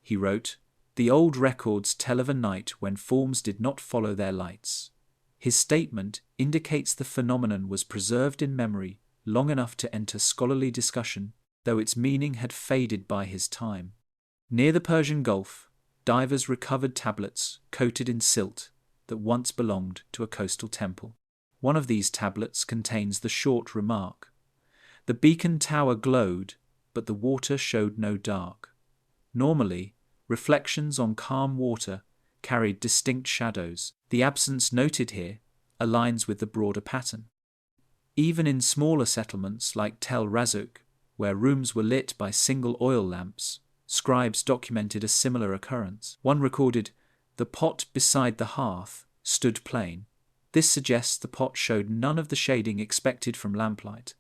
He wrote, "The old records tell of a night when forms did not follow their lights." His statement indicates the phenomenon was preserved in memory long enough to enter scholarly discussion, though its meaning had faded by his time. Near the Persian Gulf, divers recovered tablets coated in silt that once belonged to a coastal temple. One of these tablets contains the short remark, "The beacon tower glowed, but the water showed no dark." Normally, reflections on calm water carried distinct shadows. The absence noted here aligns with the broader pattern. Even in smaller settlements like Tel Razuk, where rooms were lit by single oil lamps, scribes documented a similar occurrence. One recorded, "The pot beside the hearth stood plain." This suggests the pot showed none of the shading expected from lamplight.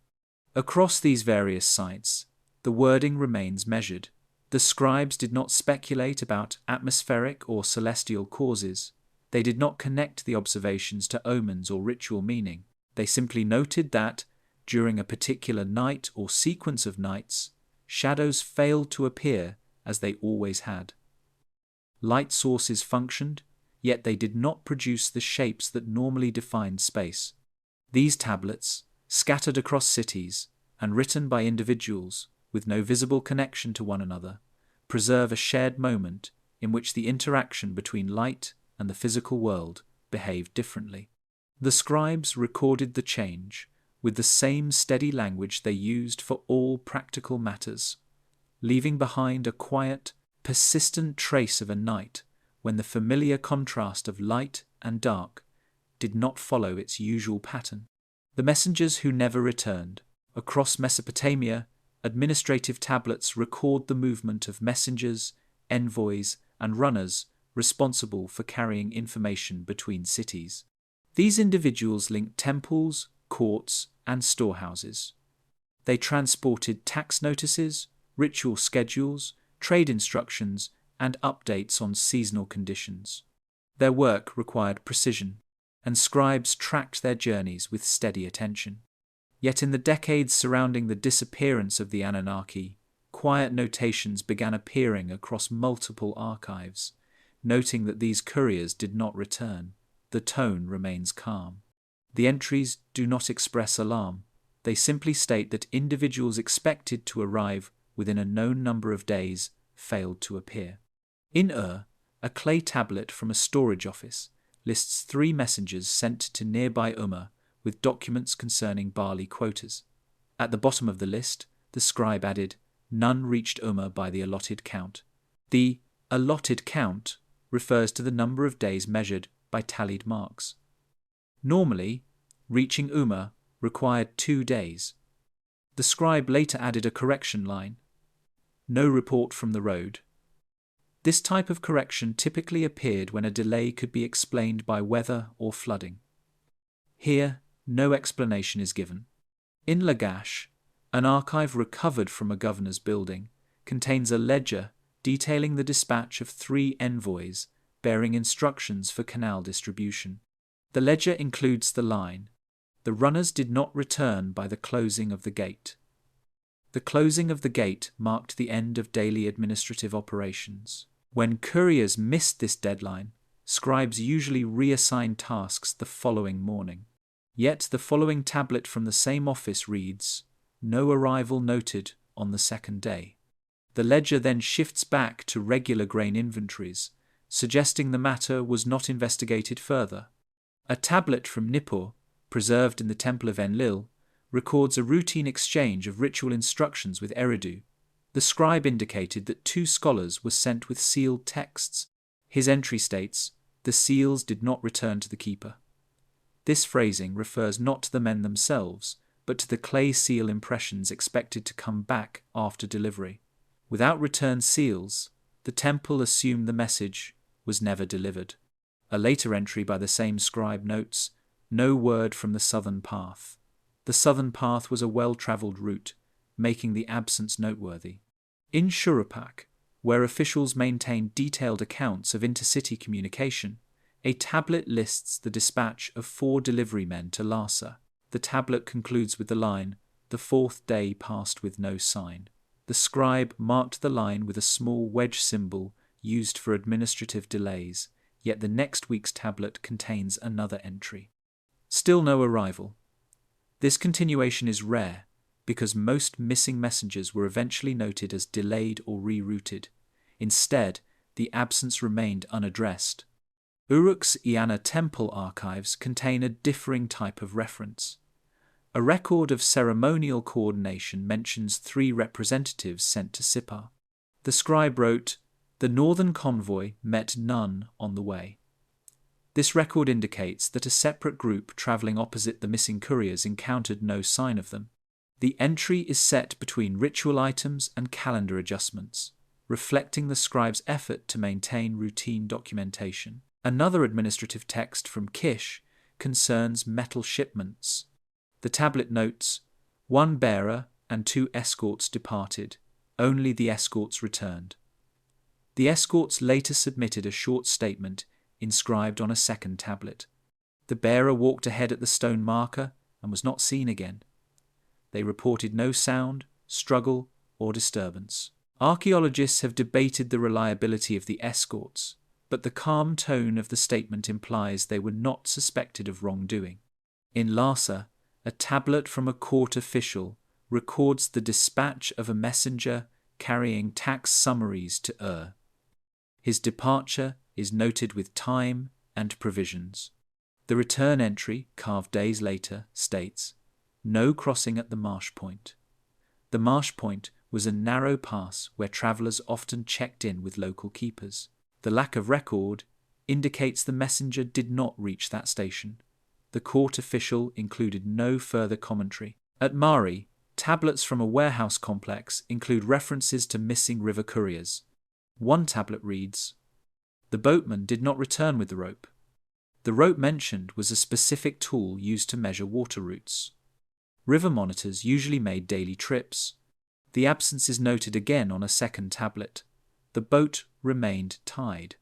Across these various sites, the wording remains measured. The scribes did not speculate about atmospheric or celestial causes. They did not connect the observations to omens or ritual meaning. They simply noted that, during a particular night or sequence of nights, shadows failed to appear as they always had. Light sources functioned, yet they did not produce the shapes that normally define space. These tablets, scattered across cities and written by individuals with no visible connection to one another, preserve a shared moment in which the interaction between light and the physical world behaved differently. The scribes recorded the change with the same steady language they used for all practical matters, leaving behind a quiet, persistent trace of a night when the familiar contrast of light and dark did not follow its usual pattern. The messengers who never returned. Across Mesopotamia, administrative tablets record the movement of messengers, envoys, and runners responsible for carrying information between cities. These individuals linked temples, courts, and storehouses. They transported tax notices, ritual schedules, trade instructions, and updates on seasonal conditions. Their work required precision, and scribes tracked their journeys with steady attention. Yet in the decades surrounding the disappearance of the Anunnaki, quiet notations began appearing across multiple archives, noting that these couriers did not return. The tone remains calm. The entries do not express alarm. They simply state that individuals expected to arrive within a known number of days failed to appear. In a clay tablet from a storage office lists 3 messengers sent to nearby Umma with documents concerning barley quotas. At the bottom of the list, the scribe added, "None reached Umma by the allotted count." The allotted count refers to the number of days measured by tallied marks. Normally, reaching Umma required 2 days. The scribe later added a correction line, "No report from the road." This type of correction typically appeared when a delay could be explained by weather or flooding. Here, no explanation is given. In Lagash, an archive recovered from a governor's building contains a ledger detailing the dispatch of 3 envoys bearing instructions for canal distribution. The ledger includes the line, "The runners did not return by the closing of the gate." The closing of the gate marked the end of daily administrative operations. When couriers missed this deadline, scribes usually reassigned tasks the following morning. Yet the following tablet from the same office reads, "No arrival noted on the second day." The ledger then shifts back to regular grain inventories, suggesting the matter was not investigated further. A tablet from Nippur, preserved in the Temple of Enlil, records a routine exchange of ritual instructions with Eridu. The scribe indicated that 2 scholars were sent with sealed texts. His entry states, "The seals did not return to the keeper." This phrasing refers not to the men themselves, but to the clay seal impressions expected to come back after delivery. Without return seals, the temple assumed the message was never delivered. A later entry by the same scribe notes, "No word from the southern path." The southern path was a well-travelled route, making the absence noteworthy. In Shurupak, where officials maintained detailed accounts of intercity communication, a tablet lists the dispatch of 4 delivery men to Lhasa. The tablet concludes with the line, "The 4th day passed with no sign." The scribe marked the line with a small wedge symbol used for administrative delays, yet the next week's tablet contains another entry. Still no arrival. This continuation is rare, because most missing messengers were eventually noted as delayed or rerouted. Instead, the absence remained unaddressed. Uruk's Iana temple archives contain a differing type of reference. A record of ceremonial coordination mentions 3 representatives sent to Sippar. The scribe wrote, "The northern convoy met none on the way." This record indicates that a separate group travelling opposite the missing couriers encountered no sign of them. The entry is set between ritual items and calendar adjustments, reflecting the scribe's effort to maintain routine documentation. Another administrative text from Kish concerns metal shipments. The tablet notes, "One bearer and 2 escorts departed. Only the escorts returned." The escorts later submitted a short statement inscribed on a second tablet. The bearer walked ahead at the stone marker and was not seen again. They reported no sound, struggle, or disturbance. Archaeologists have debated the reliability of the escorts, but the calm tone of the statement implies they were not suspected of wrongdoing. In Lhasa, a tablet from a court official records the dispatch of a messenger carrying tax summaries to Ur. His departure is noted with time and provisions. The return entry, carved days later, states, "No crossing at the marsh point." The marsh point was a narrow pass where travellers often checked in with local keepers. The lack of record indicates the messenger did not reach that station. The court official included no further commentary. At Mari, tablets from a warehouse complex include references to missing river couriers. One tablet reads, "The boatman did not return with the rope." The rope mentioned was a specific tool used to measure water routes. River monitors usually made daily trips. The absence is noted again on a second tablet. The boat remained tied.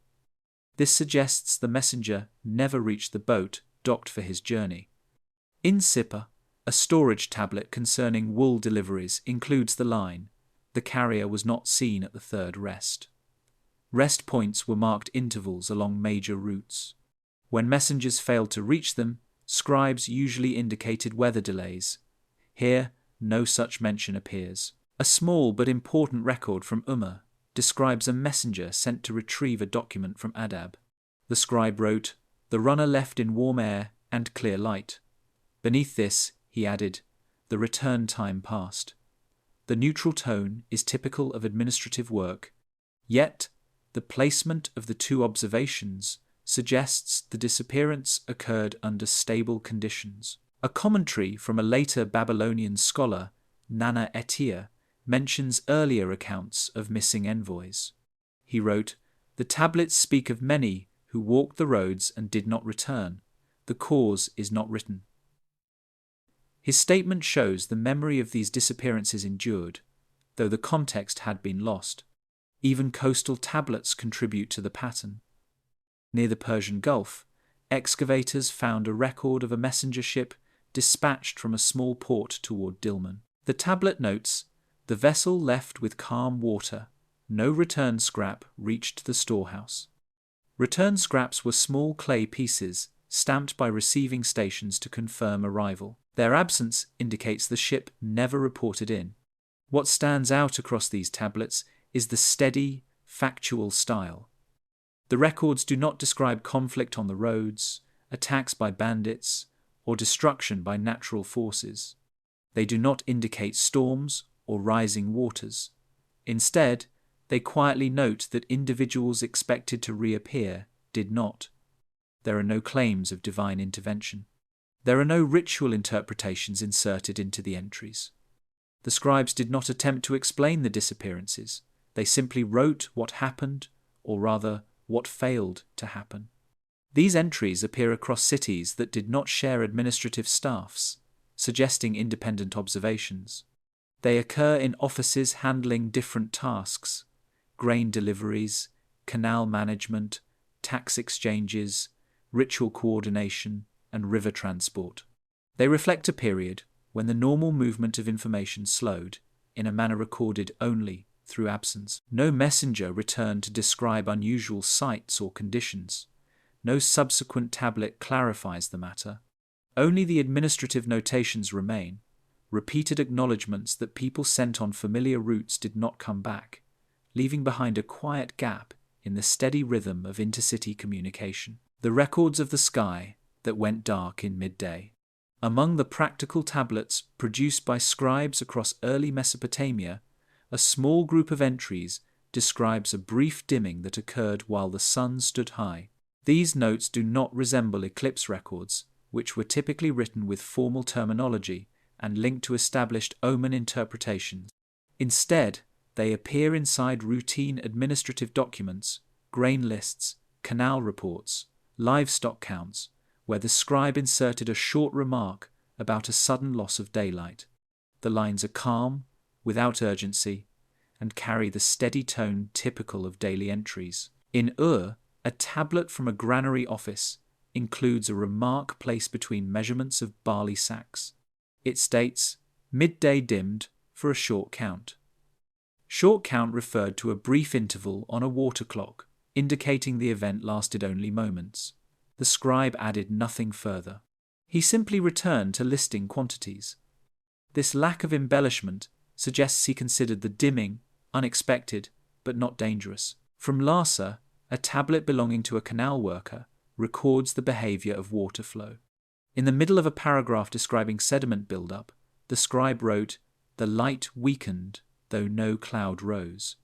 This suggests the messenger never reached the boat docked for his journey. In Sippar, a storage tablet concerning wool deliveries includes the line, "The carrier was not seen at the 3rd rest." Rest points were marked intervals along major routes. When messengers failed to reach them, scribes usually indicated weather delays. Here, no such mention appears. A small but important record from Umma describes a messenger sent to retrieve a document from Adab. The scribe wrote, "The runner left in warm air and clear light." Beneath this, he added, "The return time passed." The neutral tone is typical of administrative work, yet the placement of the 2 observations suggests the disappearance occurred under stable conditions. A commentary from a later Babylonian scholar, Nana Etia, mentions earlier accounts of missing envoys. He wrote, "The tablets speak of many who walked the roads and did not return. The cause is not written." His statement shows the memory of these disappearances endured, though the context had been lost. Even coastal tablets contribute to the pattern. Near the Persian Gulf, excavators found a record of a messenger ship dispatched from a small port toward Dilmun. The tablet notes, "The vessel left with calm water. No return scrap reached the storehouse." Return scraps were small clay pieces stamped by receiving stations to confirm arrival. Their absence indicates the ship never reported in. What stands out across these tablets is the steady, factual style. The records do not describe conflict on the roads, attacks by bandits, or destruction by natural forces. They do not indicate storms or rising waters. Instead, they quietly note that individuals expected to reappear did not. There are no claims of divine intervention. There are no ritual interpretations inserted into the entries. The scribes did not attempt to explain the disappearances. They simply wrote what happened, or rather, what failed to happen. These entries appear across cities that did not share administrative staffs, suggesting independent observations. They occur in offices handling different tasks: grain deliveries, canal management, tax exchanges, ritual coordination, and river transport. They reflect a period when the normal movement of information slowed, in a manner recorded only through absence. No messenger returned to describe unusual sights or conditions. No subsequent tablet clarifies the matter. Only the administrative notations remain, repeated acknowledgements that people sent on familiar routes did not come back, leaving behind a quiet gap in the steady rhythm of intercity communication. The records of the sky that went dark in midday. Among the practical tablets produced by scribes across early Mesopotamia, a small group of entries describes a brief dimming that occurred while the sun stood high. These notes do not resemble eclipse records, which were typically written with formal terminology and linked to established omen interpretations. Instead, they appear inside routine administrative documents, grain lists, canal reports, livestock counts, where the scribe inserted a short remark about a sudden loss of daylight. The lines are calm, without urgency, and carry the steady tone typical of daily entries. In a tablet from a granary office includes a remark placed between measurements of barley sacks. It states, "Midday dimmed for a short count." Short count referred to a brief interval on a water clock, indicating the event lasted only moments. The scribe added nothing further. He simply returned to listing quantities. This lack of embellishment suggests he considered the dimming unexpected but not dangerous. From Lhasa, a tablet belonging to a canal worker records the behavior of water flow. In the middle of a paragraph describing sediment buildup, the scribe wrote, "The light weakened, though no cloud rose."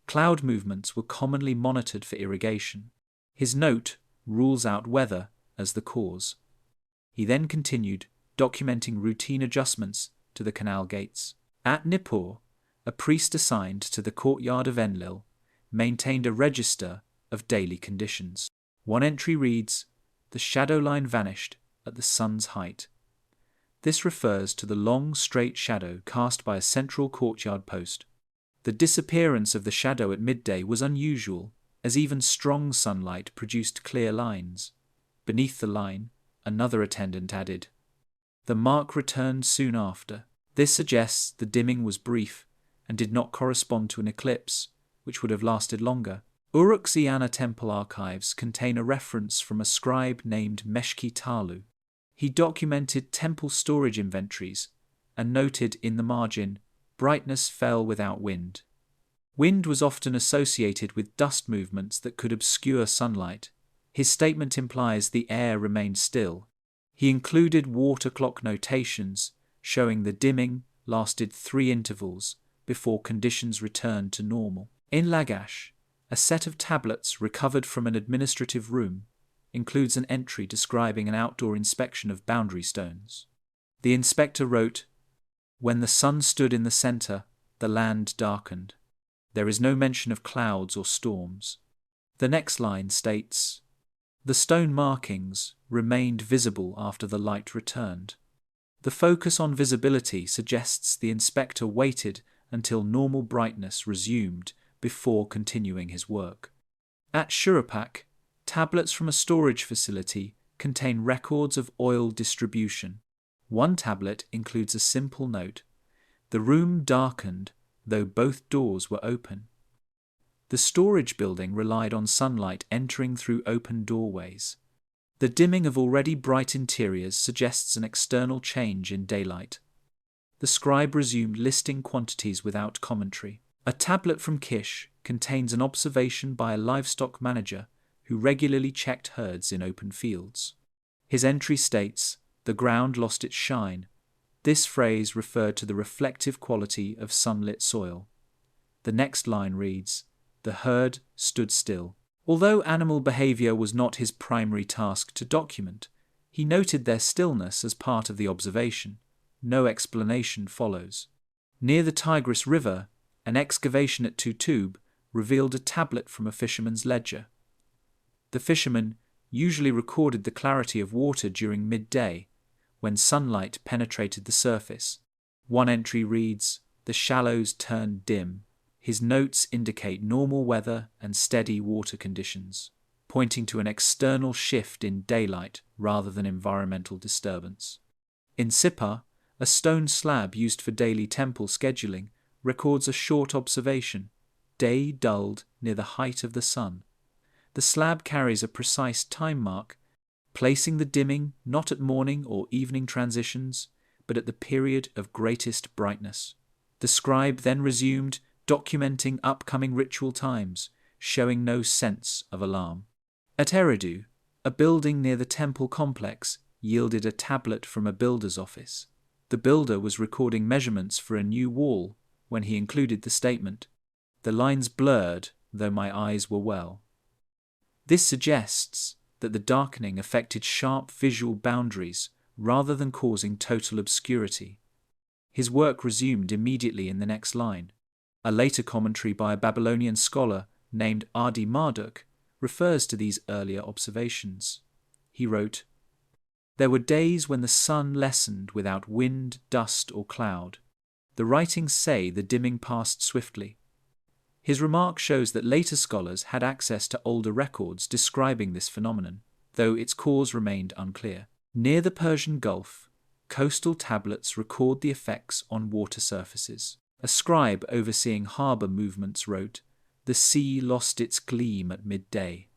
Cloud movements were commonly monitored for irrigation. His note rules out weather as the cause. He then continued, documenting routine adjustments to the canal gates. At Nippur, a priest assigned to the courtyard of Enlil maintained a register of daily conditions. One entry reads, "The shadow line vanished at the sun's height." This refers to the long, straight shadow cast by a central courtyard post. The disappearance of the shadow at midday was unusual, as even strong sunlight produced clear lines. Beneath the line, another attendant added, "The mark returned soon after." This suggests the dimming was brief and did not correspond to an eclipse, which would have lasted longer. Uruk-Ziana temple archives contain a reference from a scribe named Meshki Talu. He documented temple storage inventories and noted in the margin, "Brightness fell without wind." Wind was often associated with dust movements that could obscure sunlight. His statement implies the air remained still. He included water clock notations showing the dimming lasted 3 intervals before conditions returned to normal. In Lagash, a set of tablets recovered from an administrative room includes an entry describing an outdoor inspection of boundary stones. The inspector wrote, "When the sun stood in the center, the land darkened. There is no mention of clouds or storms." The next line states, "The stone markings remained visible after the light returned." The focus on visibility suggests the inspector waited until normal brightness resumed before continuing his work. At Shurapak, tablets from a storage facility contain records of oil distribution. One tablet includes a simple note, "The room darkened, though both doors were open." The storage building relied on sunlight entering through open doorways. The dimming of already bright interiors suggests an external change in daylight. The scribe resumed listing quantities without commentary. A tablet from Kish contains an observation by a livestock manager who regularly checked herds in open fields. His entry states, "The ground lost its shine." This phrase referred to the reflective quality of sunlit soil. The next line reads, "The herd stood still." Although animal behavior was not his primary task to document, He noted their stillness as part of the observation. No explanation follows. Near the Tigris River, an excavation at Tutub revealed a tablet from a fisherman's ledger. The fisherman usually recorded the clarity of water during midday, when sunlight penetrated the surface. One entry reads, "The shallows turned dim." His notes indicate normal weather and steady water conditions, pointing to an external shift in daylight rather than environmental disturbance. In Sippar, a stone slab used for daily temple scheduling records a short observation, day dulled near the height of the sun. The slab carries a precise time mark, placing the dimming not at morning or evening transitions, but at the period of greatest brightness. The scribe then resumed documenting upcoming ritual times, showing no sense of alarm. At Eridu, a building near the temple complex yielded a tablet from a builder's office. The builder was recording measurements for a new wall when he included the statement, "The lines blurred, though my eyes were well." This suggests that the darkening affected sharp visual boundaries rather than causing total obscurity. His work resumed immediately in the next line. A later commentary by a Babylonian scholar named Adi Marduk refers to these earlier observations. He wrote, "There were days when the sun lessened without wind, dust, or cloud. The writings say the dimming passed swiftly." His remark shows that later scholars had access to older records describing this phenomenon, though its cause remained unclear. Near the Persian Gulf, coastal tablets record the effects on water surfaces. A scribe overseeing harbour movements wrote, "The sea lost its gleam at midday."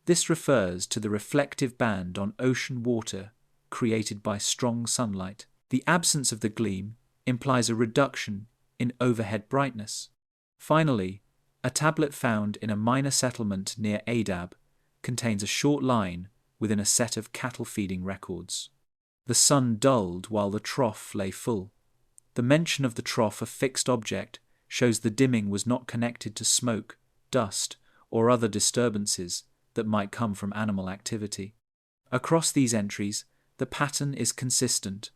This refers to the reflective band on ocean water created by strong sunlight. The absence of the gleam implies a reduction in overhead brightness. Finally, a tablet found in a minor settlement near Adab contains a short line within a set of cattle feeding records. The sun dulled while the trough lay full. The mention of the trough, a fixed object, shows the dimming was not connected to smoke, dust, or other disturbances that might come from animal activity. Across these entries, the pattern is consistent.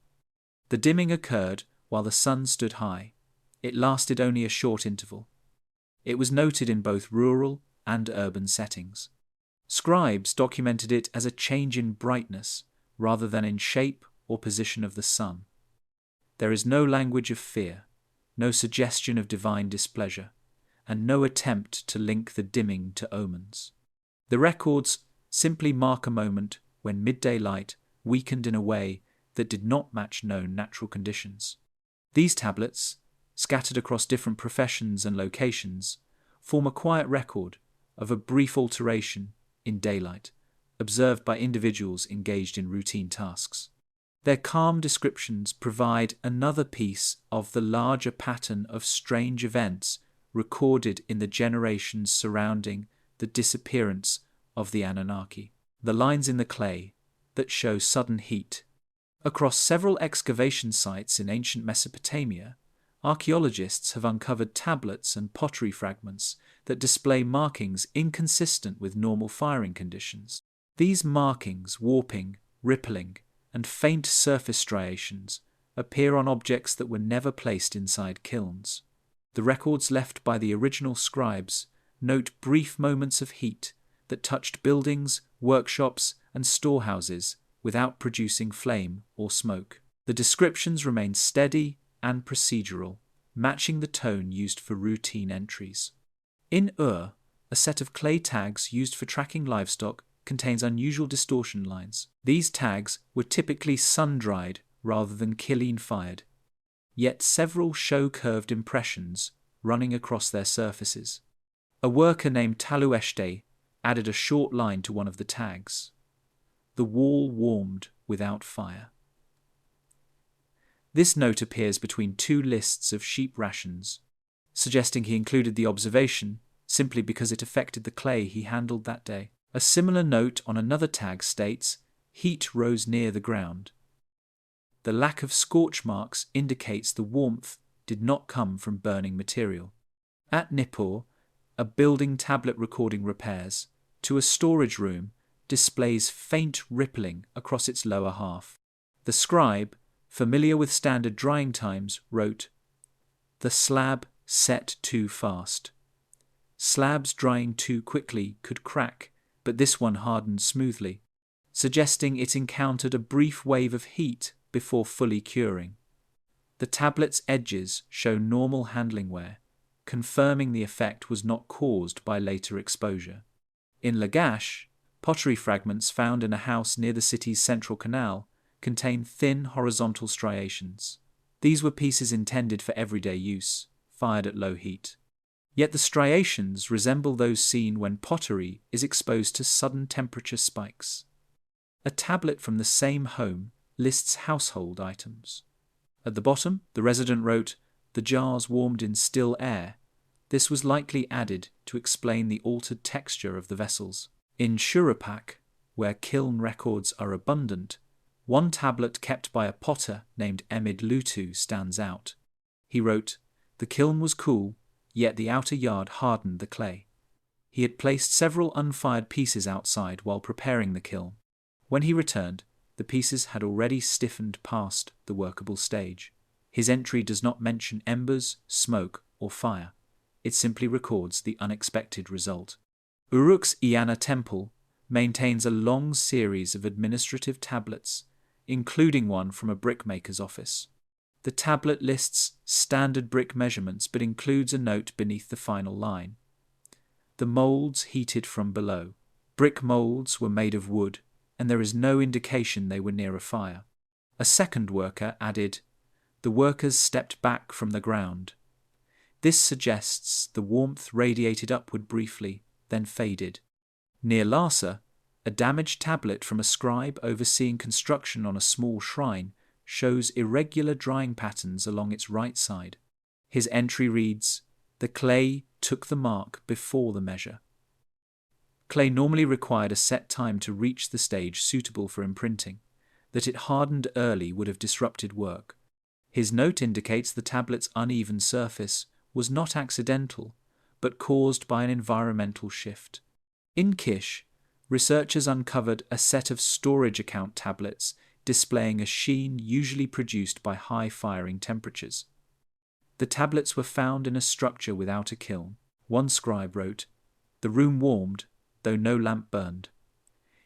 The dimming occurred while the sun stood high. It lasted only a short interval. It was noted in both rural and urban settings. Scribes documented it as a change in brightness rather than in shape or position of the sun. There is no language of fear, no suggestion of divine displeasure, and no attempt to link the dimming to omens. The records simply mark a moment when midday light weakened in a way that did not match known natural conditions. These tablets, scattered across different professions and locations, form a quiet record of a brief alteration in daylight, observed by individuals engaged in routine tasks. Their calm descriptions provide another piece of the larger pattern of strange events recorded in the generations surrounding the disappearance of the Anunnaki. The lines in the clay that show sudden heat. Across several excavation sites in ancient Mesopotamia, archaeologists have uncovered tablets and pottery fragments that display markings inconsistent with normal firing conditions. These markings, warping, rippling, and faint surface striations appear on objects that were never placed inside kilns. The records left by the original scribes note brief moments of heat that touched buildings, workshops, and storehouses without producing flame or smoke. The descriptions remain steady and procedural, matching the tone used for routine entries. In Ur, a set of clay tags used for tracking livestock contains unusual distortion lines. These tags were typically sun-dried rather than killeen-fired, yet several show curved impressions running across their surfaces. A worker named Talueshte added a short line to one of the tags. "The wall warmed without fire." This note appears between two lists of sheep rations, suggesting he included the observation simply because it affected the clay he handled that day. A similar note on another tag states, "Heat rose near the ground." The lack of scorch marks indicates the warmth did not come from burning material. At Nippur, a building tablet recording repairs to a storage room displays faint rippling across its lower half. The scribe, familiar with standard drying times, wrote, "The slab set too fast. Slabs drying too quickly could crack, but this one hardened smoothly," suggesting it encountered a brief wave of heat before fully curing. The tablet's edges show normal handling wear, confirming the effect was not caused by later exposure. In Lagash, pottery fragments found in a house near the city's central canal contain thin horizontal striations. These were pieces intended for everyday use, fired at low heat. Yet the striations resemble those seen when pottery is exposed to sudden temperature spikes. A tablet from the same home lists household items. At the bottom, the resident wrote, "The jars warmed in still air." This was likely added to explain the altered texture of the vessels. In Shurupak, where kiln records are abundant, one tablet kept by a potter named Emid Lutu stands out. He wrote, "The kiln was cool, yet the outer yard hardened the clay." He had placed several unfired pieces outside while preparing the kiln. When he returned, the pieces had already stiffened past the workable stage. His entry does not mention embers, smoke, or fire. It simply records the unexpected result. Uruk's Iana temple maintains a long series of administrative tablets, including one from a brickmaker's office. The tablet lists standard brick measurements but includes a note beneath the final line. The molds heated from below. Brick molds were made of wood, and there is no indication they were near a fire. A second worker added, "The workers stepped back from the ground." This suggests the warmth radiated upward briefly, then faded. Near Lhasa, a damaged tablet from a scribe overseeing construction on a small shrine shows irregular drying patterns along its right side. His entry reads, "The clay took the mark before the measure." Clay normally required a set time to reach the stage suitable for imprinting. That it hardened early would have disrupted work. His note indicates the tablet's uneven surface was not accidental, but caused by an environmental shift. In Kish, researchers uncovered a set of storage account tablets displaying a sheen usually produced by high firing temperatures. The tablets were found in a structure without a kiln. One scribe wrote, "The room warmed, though no lamp burned."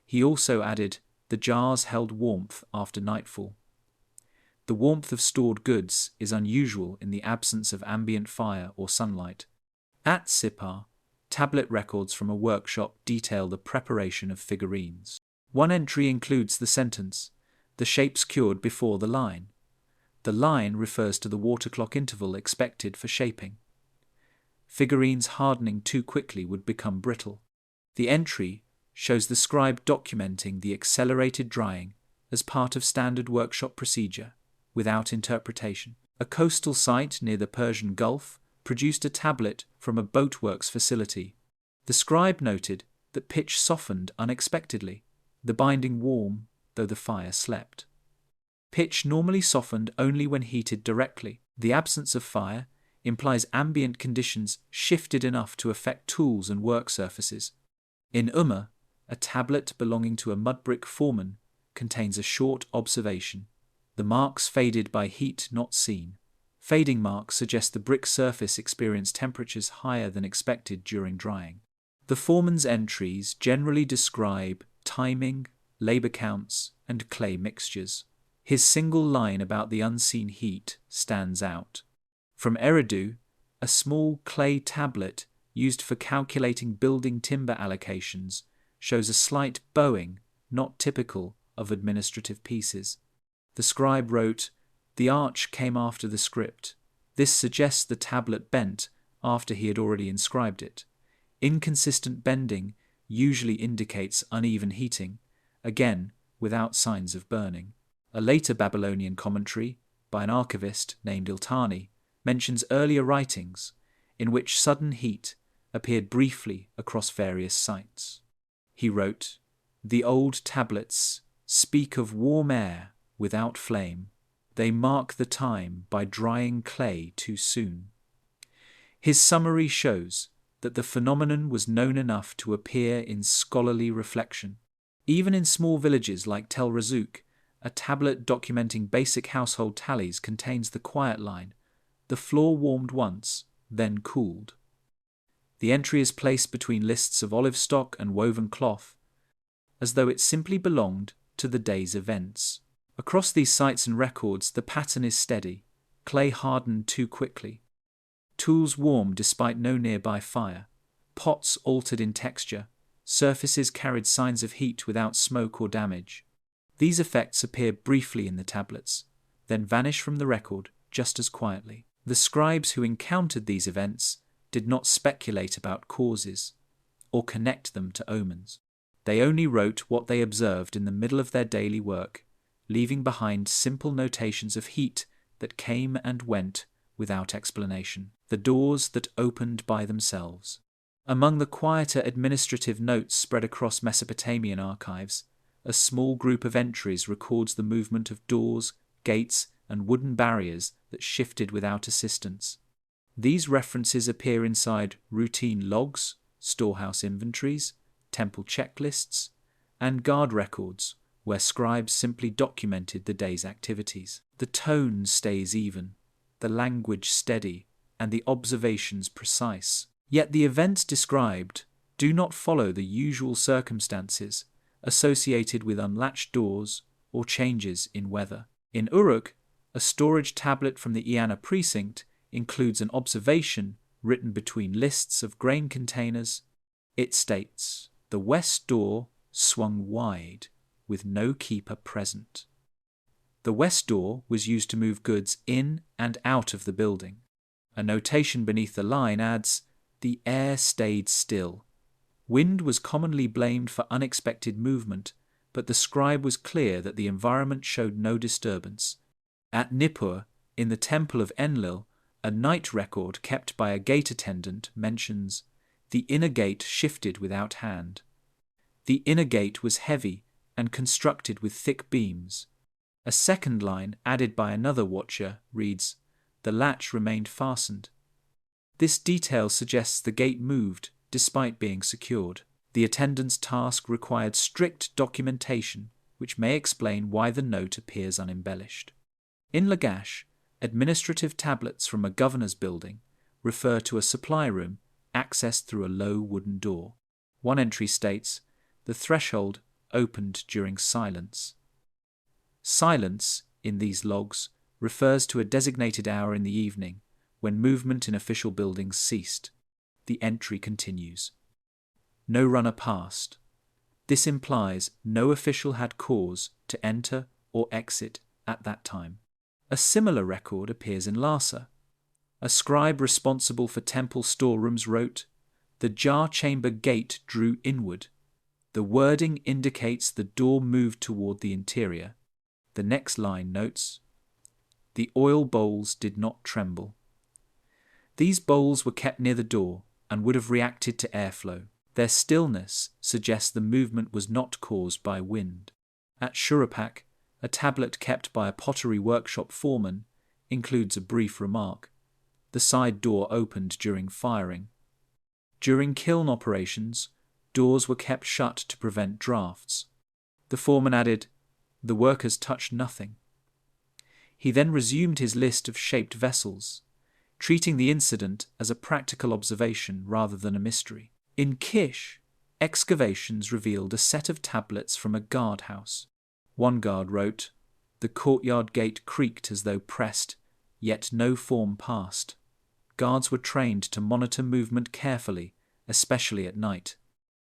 He also added, "The jars held warmth after nightfall." The warmth of stored goods is unusual in the absence of ambient fire or sunlight. At Sipar, tablet records from a workshop detail the preparation of figurines. One entry includes the sentence, "The shapes cured before the line." The line refers to the water clock interval expected for shaping. Figurines hardening too quickly would become brittle. The entry shows the scribe documenting the accelerated drying as part of standard workshop procedure, without interpretation. A coastal site near the Persian Gulf produced a tablet from a boatworks facility. The scribe noted that pitch softened unexpectedly, the binding warm though the fire slept. Pitch normally softened only when heated directly. The absence of fire implies ambient conditions shifted enough to affect tools and work surfaces. In a tablet belonging to a mudbrick foreman contains a short observation. The marks faded by heat not seen. Fading marks suggest the brick surface experienced temperatures higher than expected during drying. The foreman's entries generally describe timing, labor counts, and clay mixtures. His single line about the unseen heat stands out. From Eridu, a small clay tablet used for calculating building timber allocations shows a slight bowing, not typical of administrative pieces. The scribe wrote, "The arch came after the script." This suggests the tablet bent after he had already inscribed it. Inconsistent bending usually indicates uneven heating, again without signs of burning. A later Babylonian commentary, by an archivist named Iltani, mentions earlier writings in which sudden heat appeared briefly across various sites. He wrote, "The old tablets speak of warm air without flame. They mark the time by drying clay too soon." His summary shows that the phenomenon was known enough to appear in scholarly reflection. Even in small villages like Tel Razuk, a tablet documenting basic household tallies contains the quiet line, "The floor warmed once, then cooled." The entry is placed between lists of olive stock and woven cloth, as though it simply belonged to the day's events. Across these sites and records, the pattern is steady: clay hardened too quickly, tools warm despite no nearby fire, pots altered in texture, surfaces carried signs of heat without smoke or damage. These effects appear briefly in the tablets, then vanish from the record just as quietly. The scribes who encountered these events did not speculate about causes or connect them to omens. They only wrote what they observed in the middle of their daily work, leaving behind simple notations of heat that came and went without explanation, the doors that opened by themselves. Among the quieter administrative notes spread across Mesopotamian archives, a small group of entries records the movement of doors, gates, and wooden barriers that shifted without assistance. These references appear inside routine logs, storehouse inventories, temple checklists, and guard records, where scribes simply documented the day's activities. The tone stays even, the language steady, and the observations precise. Yet the events described do not follow the usual circumstances associated with unlatched doors or changes in weather. In Uruk, a storage tablet from the Iana precinct includes an observation written between lists of grain containers. It states, "The west door swung wide, with no keeper present." The west door was used to move goods in and out of the building. A notation beneath the line adds, "The air stayed still." Wind was commonly blamed for unexpected movement, but the scribe was clear that the environment showed no disturbance. At Nippur, in the temple of Enlil, a night record kept by a gate attendant mentions, "The inner gate shifted without hand." The inner gate was heavy and constructed with thick beams. A second line, added by another watcher, reads, "The latch remained fastened." This detail suggests the gate moved despite being secured. The attendant's task required strict documentation, which may explain why the note appears unembellished. In Lagash, administrative tablets from a governor's building refer to a supply room accessed through a low wooden door. One entry states, "The threshold opened during silence." Silence, in these logs, refers to a designated hour in the evening when movement in official buildings ceased. The entry continues. No runner passed. This implies no official had cause to enter or exit at that time. A similar record appears in Lhasa. A scribe responsible for temple storerooms wrote, "The jar chamber gate drew inward. The wording indicates the door moved toward the interior." The next line notes, "The oil bowls did not tremble." These bowls were kept near the door and would have reacted to airflow. Their stillness suggests the movement was not caused by wind. At Shurapak, a tablet kept by a pottery workshop foreman includes a brief remark. The side door opened during firing. During kiln operations, doors were kept shut to prevent drafts. The foreman added, "The workers touched nothing." He then resumed his list of shaped vessels, treating the incident as a practical observation rather than a mystery. In Kish, excavations revealed a set of tablets from a guardhouse. One guard wrote, "The courtyard gate creaked as though pressed, yet no form passed." Guards were trained to monitor movement carefully, especially at night.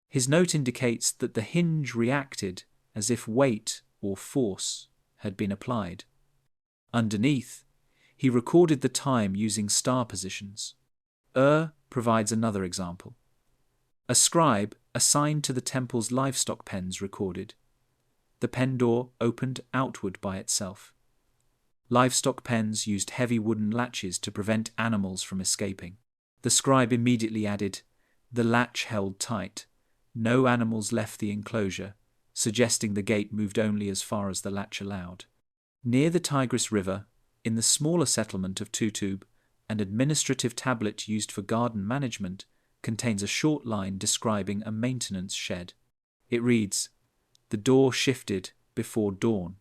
His note indicates that the hinge reacted as if weight or force had been applied. Underneath, he recorded the time using star positions. Provides another example. A scribe assigned to the temple's livestock pens recorded, "The pen door opened outward by itself." Livestock pens used heavy wooden latches to prevent animals from escaping. The scribe immediately added, "The latch held tight. No animals left the enclosure," suggesting the gate moved only as far as the latch allowed. Near the Tigris River, in the smaller settlement of Tutub, an administrative tablet used for garden management contains a short line describing a maintenance shed. It reads, The door shifted before dawn.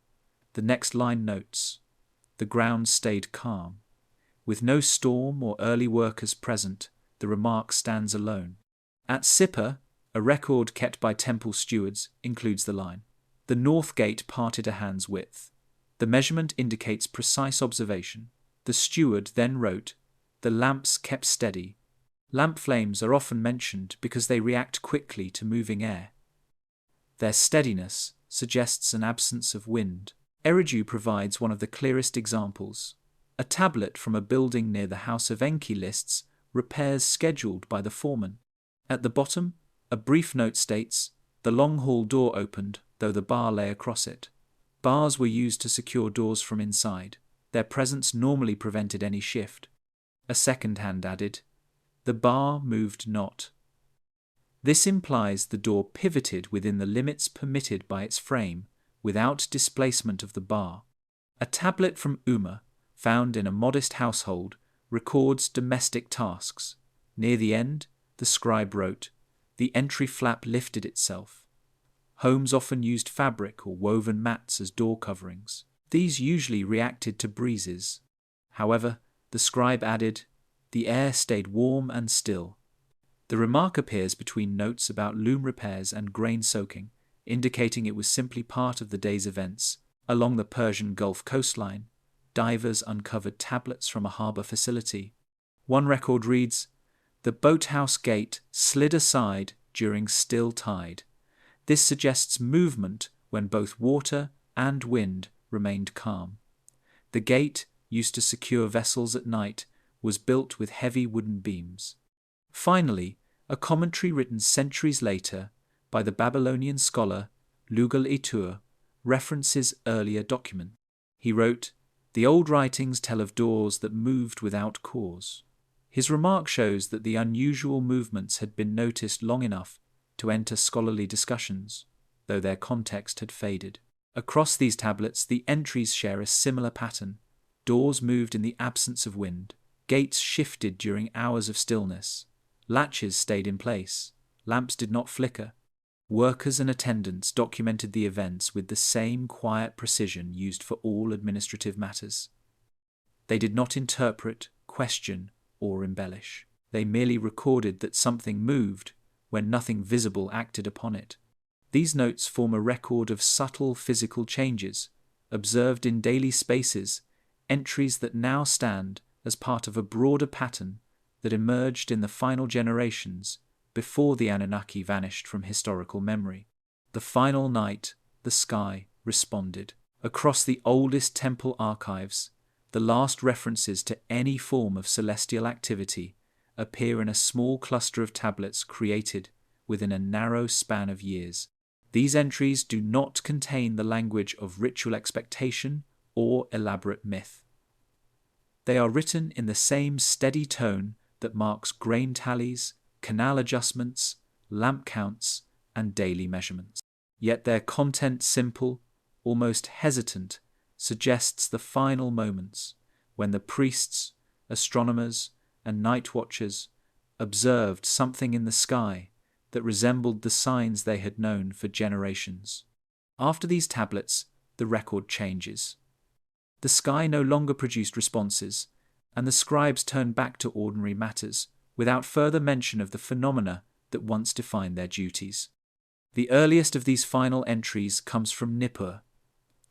The next line notes, the ground stayed calm. With no storm or early workers present, the remark stands alone. At Sippar, a record kept by temple stewards includes the line, the north gate parted a hand's width. The measurement indicates precise observation. The steward then wrote, the lamps kept steady. Lamp flames are often mentioned because they react quickly to moving air. Their steadiness suggests an absence of wind. Eridu provides one of the clearest examples. A tablet from a building near the house of Enki lists repairs scheduled by the foreman. At the bottom, a brief note states, the long hall door opened, though the bar lay across it. Bars were used to secure doors from inside. Their presence normally prevented any shift. A second hand added, the bar moved not. This implies the door pivoted within the limits permitted by its frame, without displacement of the bar. A tablet from Umma, found in a modest household, records domestic tasks. Near the end, the scribe wrote, the entry flap lifted itself. Homes often used fabric or woven mats as door coverings. These usually reacted to breezes. However, the scribe added, the air stayed warm and still. The remark appears between notes about loom repairs and grain soaking, indicating it was simply part of the day's events. Along the Persian Gulf coastline, divers uncovered tablets from a harbour facility. One record reads, the boathouse gate slid aside during still tide. This suggests movement when both water and wind remained calm. The gate, used to secure vessels at night, was built with heavy wooden beams. Finally, a commentary written centuries later by the Babylonian scholar Lugal-Itur references earlier documents. He wrote, the old writings tell of doors that moved without cause. His remark shows that the unusual movements had been noticed long enough to enter scholarly discussions, though their context had faded. Across these tablets, the entries share a similar pattern. Doors moved in the absence of wind. Gates shifted during hours of stillness. Latches stayed in place. Lamps did not flicker. Workers and attendants documented the events with the same quiet precision used for all administrative matters. They did not interpret, question, or embellish. They merely recorded that something moved when nothing visible acted upon it. These notes form a record of subtle physical changes, observed in daily spaces, entries that now stand as part of a broader pattern that emerged in the final generations before the Anunnaki vanished from historical memory. The final night, the sky responded. Across the oldest temple archives, the last references to any form of celestial activity appear in a small cluster of tablets created within a narrow span of years. These entries do not contain the language of ritual expectation or elaborate myth. They are written in the same steady tone that marks grain tallies, canal adjustments, lamp counts, and daily measurements. Yet their content, simple, almost hesitant, suggests the final moments when the priests, astronomers, and night watchers observed something in the sky that resembled the signs they had known for generations. After these tablets, the record changes. The sky no longer produced responses, and the scribes turned back to ordinary matters, without further mention of the phenomena that once defined their duties. The earliest of these final entries comes from Nippur.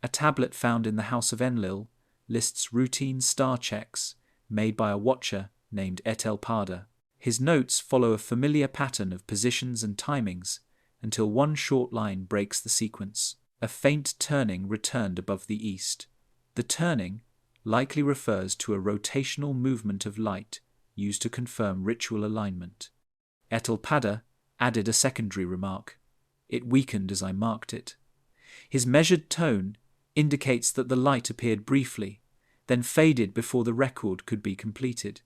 A tablet found in the house of Enlil lists routine star checks made by a watcher named Etelpada. His notes follow a familiar pattern of positions and timings until one short line breaks the sequence. A faint turning returned above the east. The turning likely refers to a rotational movement of light used to confirm ritual alignment. Etelpada added a secondary remark. It weakened as I marked it. His measured tone indicates that the light appeared briefly, then faded before the record could be completed.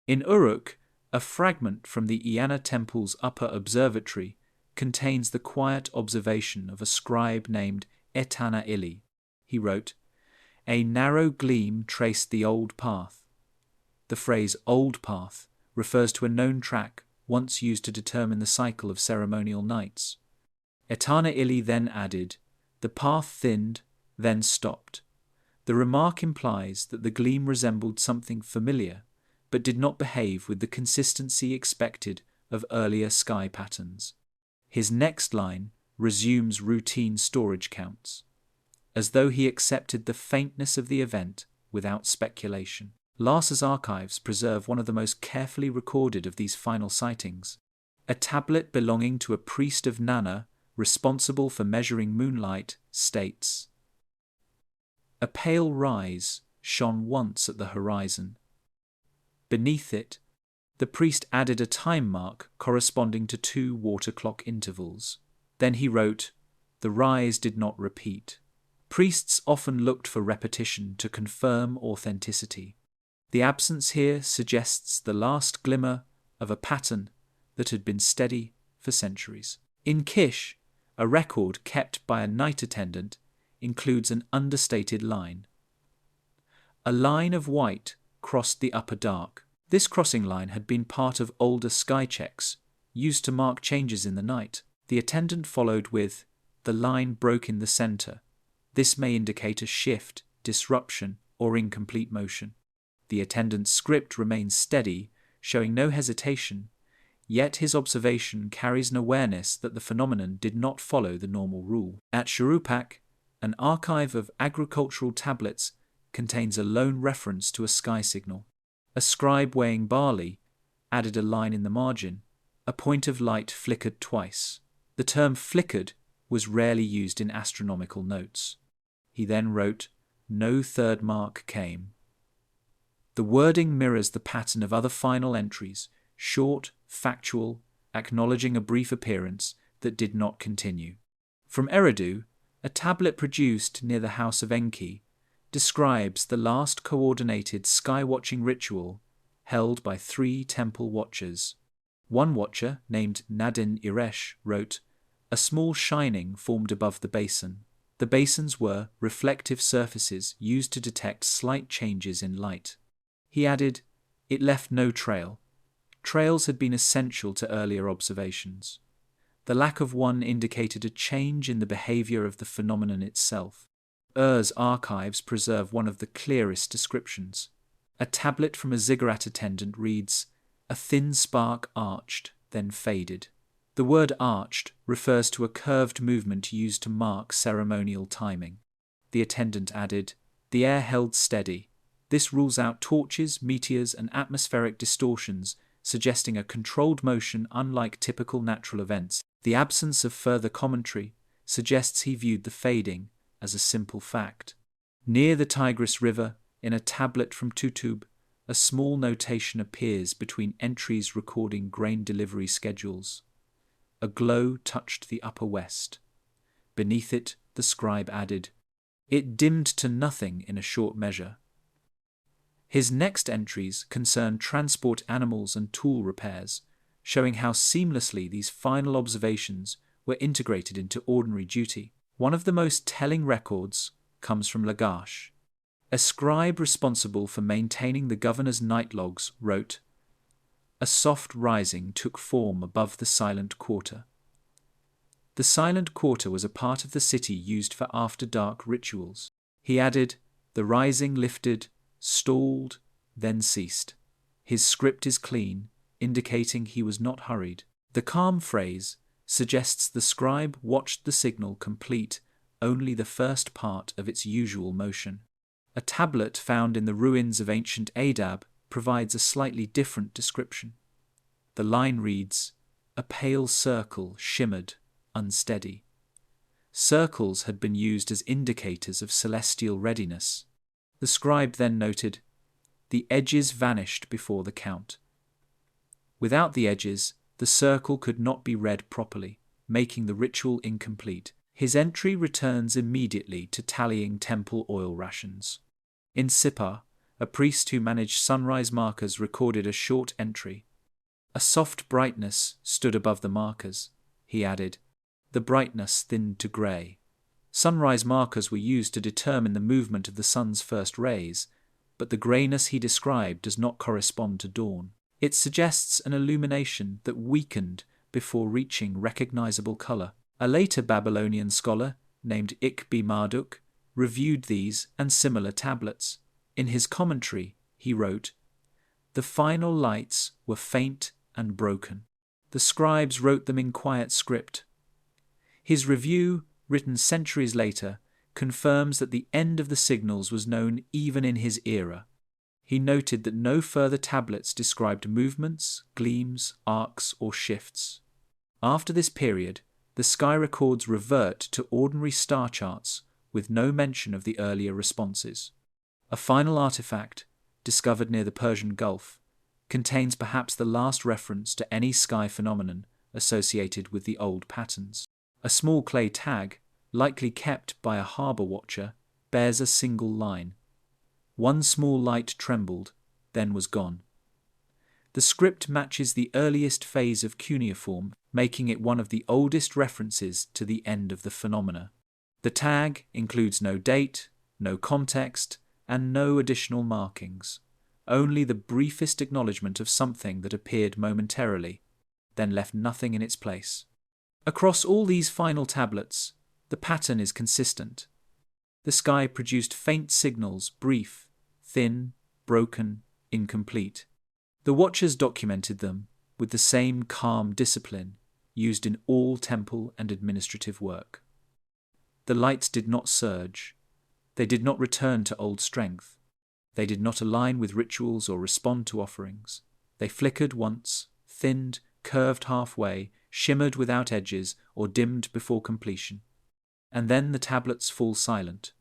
In Uruk, a fragment from the Eanna Temple's upper observatory contains the quiet observation of a scribe named Etana Ili. He wrote, "A narrow gleam traced the old path." The phrase old path refers to a known track once used to determine the cycle of ceremonial nights. Etana Ili then added, "The path thinned, then stopped." The remark implies that the gleam resembled something familiar, but did not behave with the consistency expected of earlier sky patterns. His next line resumes routine storage counts, as though he accepted the faintness of the event without speculation. Larsa's archives preserve one of the most carefully recorded of these final sightings. A tablet belonging to a priest of Nana, responsible for measuring moonlight, states, "A pale rise shone once at the horizon. Beneath it, the priest added a time mark corresponding to 2 water clock intervals. Then he wrote, 'The rise did not repeat.'" Priests often looked for repetition to confirm authenticity. The absence here suggests the last glimmer of a pattern that had been steady for centuries. In Kish, a record kept by a night attendant includes an understated line. "A line of white crossed the upper dark." This crossing line had been part of older sky checks, used to mark changes in the night. The attendant followed with, "The line broke in the center." This may indicate a shift, disruption, or incomplete motion. The attendant's script remains steady, showing no hesitation, yet his observation carries an awareness that the phenomenon did not follow the normal rule. At Shuruppak, an archive of agricultural tablets contains a lone reference to a sky signal. A scribe weighing barley added a line in the margin, "A point of light flickered twice." The term flickered was rarely used in astronomical notes. He then wrote, "No third mark came." The wording mirrors the pattern of other final entries, short, factual, acknowledging a brief appearance that did not continue. From Eridu, a tablet produced near the house of Enki describes the last coordinated sky-watching ritual held by 3 temple watchers. One watcher, named Nadin Iresh, wrote, "A small shining formed above the basin. The basins were reflective surfaces used to detect slight changes in light." He added, "It left no trail. Trails had been essential to earlier observations. The lack of one indicated a change in the behavior of the phenomenon itself." Ur's archives preserve one of the clearest descriptions. A tablet from a ziggurat attendant reads, "A thin spark arched, then faded." The word arched refers to a curved movement used to mark ceremonial timing. The attendant added, "The air held steady. This rules out torches, meteors, and atmospheric distortions, suggesting a controlled motion unlike typical natural events." The absence of further commentary suggests he viewed the fading as a simple fact. Near the Tigris River, in a tablet from Tutub, a small notation appears between entries recording grain delivery schedules. "A glow touched the upper west." Beneath it, the scribe added, "It dimmed to nothing in a short measure." His next entries concern transport animals and tool repairs, showing how seamlessly these final observations were integrated into ordinary duty. One of the most telling records comes from Lagash. A scribe responsible for maintaining the governor's night logs wrote, "A soft rising took form above the silent quarter." The silent quarter was a part of the city used for after-dark rituals. He added, "The rising lifted, stalled, then ceased." His script is clean, indicating he was not hurried. The calm phrase suggests the scribe watched the signal complete only the first part of its usual motion. A tablet found in the ruins of ancient Adab provides a slightly different description. The line reads, "A pale circle shimmered, unsteady." Circles had been used as indicators of celestial readiness. The scribe then noted, "The edges vanished before the count." Without the edges, the circle could not be read properly, making the ritual incomplete. His entry returns immediately to tallying temple oil rations. In Sippar, a priest who managed sunrise markers recorded a short entry. "A soft brightness stood above the markers." He added, "The brightness thinned to grey." Sunrise markers were used to determine the movement of the sun's first rays, but the greyness he described does not correspond to dawn. It suggests an illumination that weakened before reaching recognizable color. A later Babylonian scholar, named Ikbi-Marduk, reviewed these and similar tablets. In his commentary, he wrote, "The final lights were faint and broken. The scribes wrote them in quiet script." His review, written centuries later, confirms that the end of the signals was known even in his era. He noted that no further tablets described movements, gleams, arcs, or shifts. After this period, the sky records revert to ordinary star charts with no mention of the earlier responses. A final artifact, discovered near the Persian Gulf, contains perhaps the last reference to any sky phenomenon associated with the old patterns. A small clay tag, likely kept by a harbour watcher, bears a single line. "One small light trembled, then was gone." The script matches the earliest phase of cuneiform, making it one of the oldest references to the end of the phenomena. The tag includes no date, no context, and no additional markings, only the briefest acknowledgement of something that appeared momentarily, then left nothing in its place. Across all these final tablets, the pattern is consistent. The sky produced faint signals, brief, thin, broken, incomplete. The watchers documented them with the same calm discipline used in all temple and administrative work. The lights did not surge. They did not return to old strength. They did not align with rituals or respond to offerings. They flickered once, thinned, curved halfway, shimmered without edges, or dimmed before completion. And then the tablets fall silent.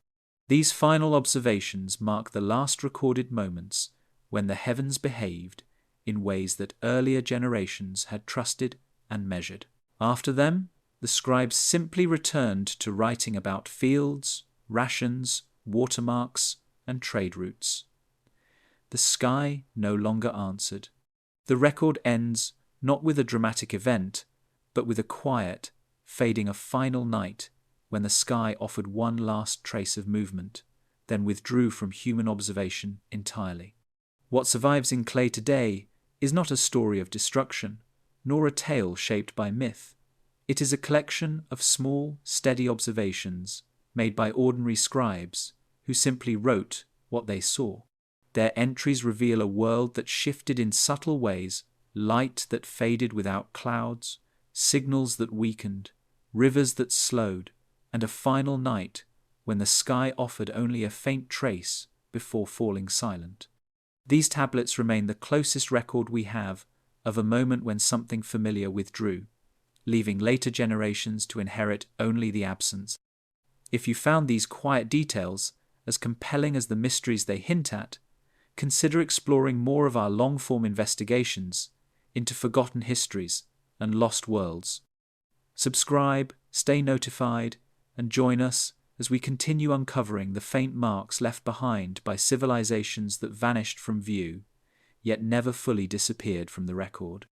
These final observations mark the last recorded moments when the heavens behaved in ways that earlier generations had trusted and measured. After them, the scribes simply returned to writing about fields, rations, watermarks, and trade routes. The sky no longer answered. The record ends not with a dramatic event, but with a quiet, fading of final night when the sky offered one last trace of movement, then withdrew from human observation entirely. What survives in clay today is not a story of destruction, nor a tale shaped by myth. It is a collection of small, steady observations made by ordinary scribes who simply wrote what they saw. Their entries reveal a world that shifted in subtle ways, light that faded without clouds, signals that weakened, rivers that slowed, and a final night when the sky offered only a faint trace before falling silent. These tablets remain the closest record we have of a moment when something familiar withdrew, leaving later generations to inherit only the absence. If you found these quiet details as compelling as the mysteries they hint at, consider exploring more of our long-form investigations into forgotten histories and lost worlds. Subscribe, stay notified, and join us as we continue uncovering the faint marks left behind by civilizations that vanished from view, yet never fully disappeared from the record.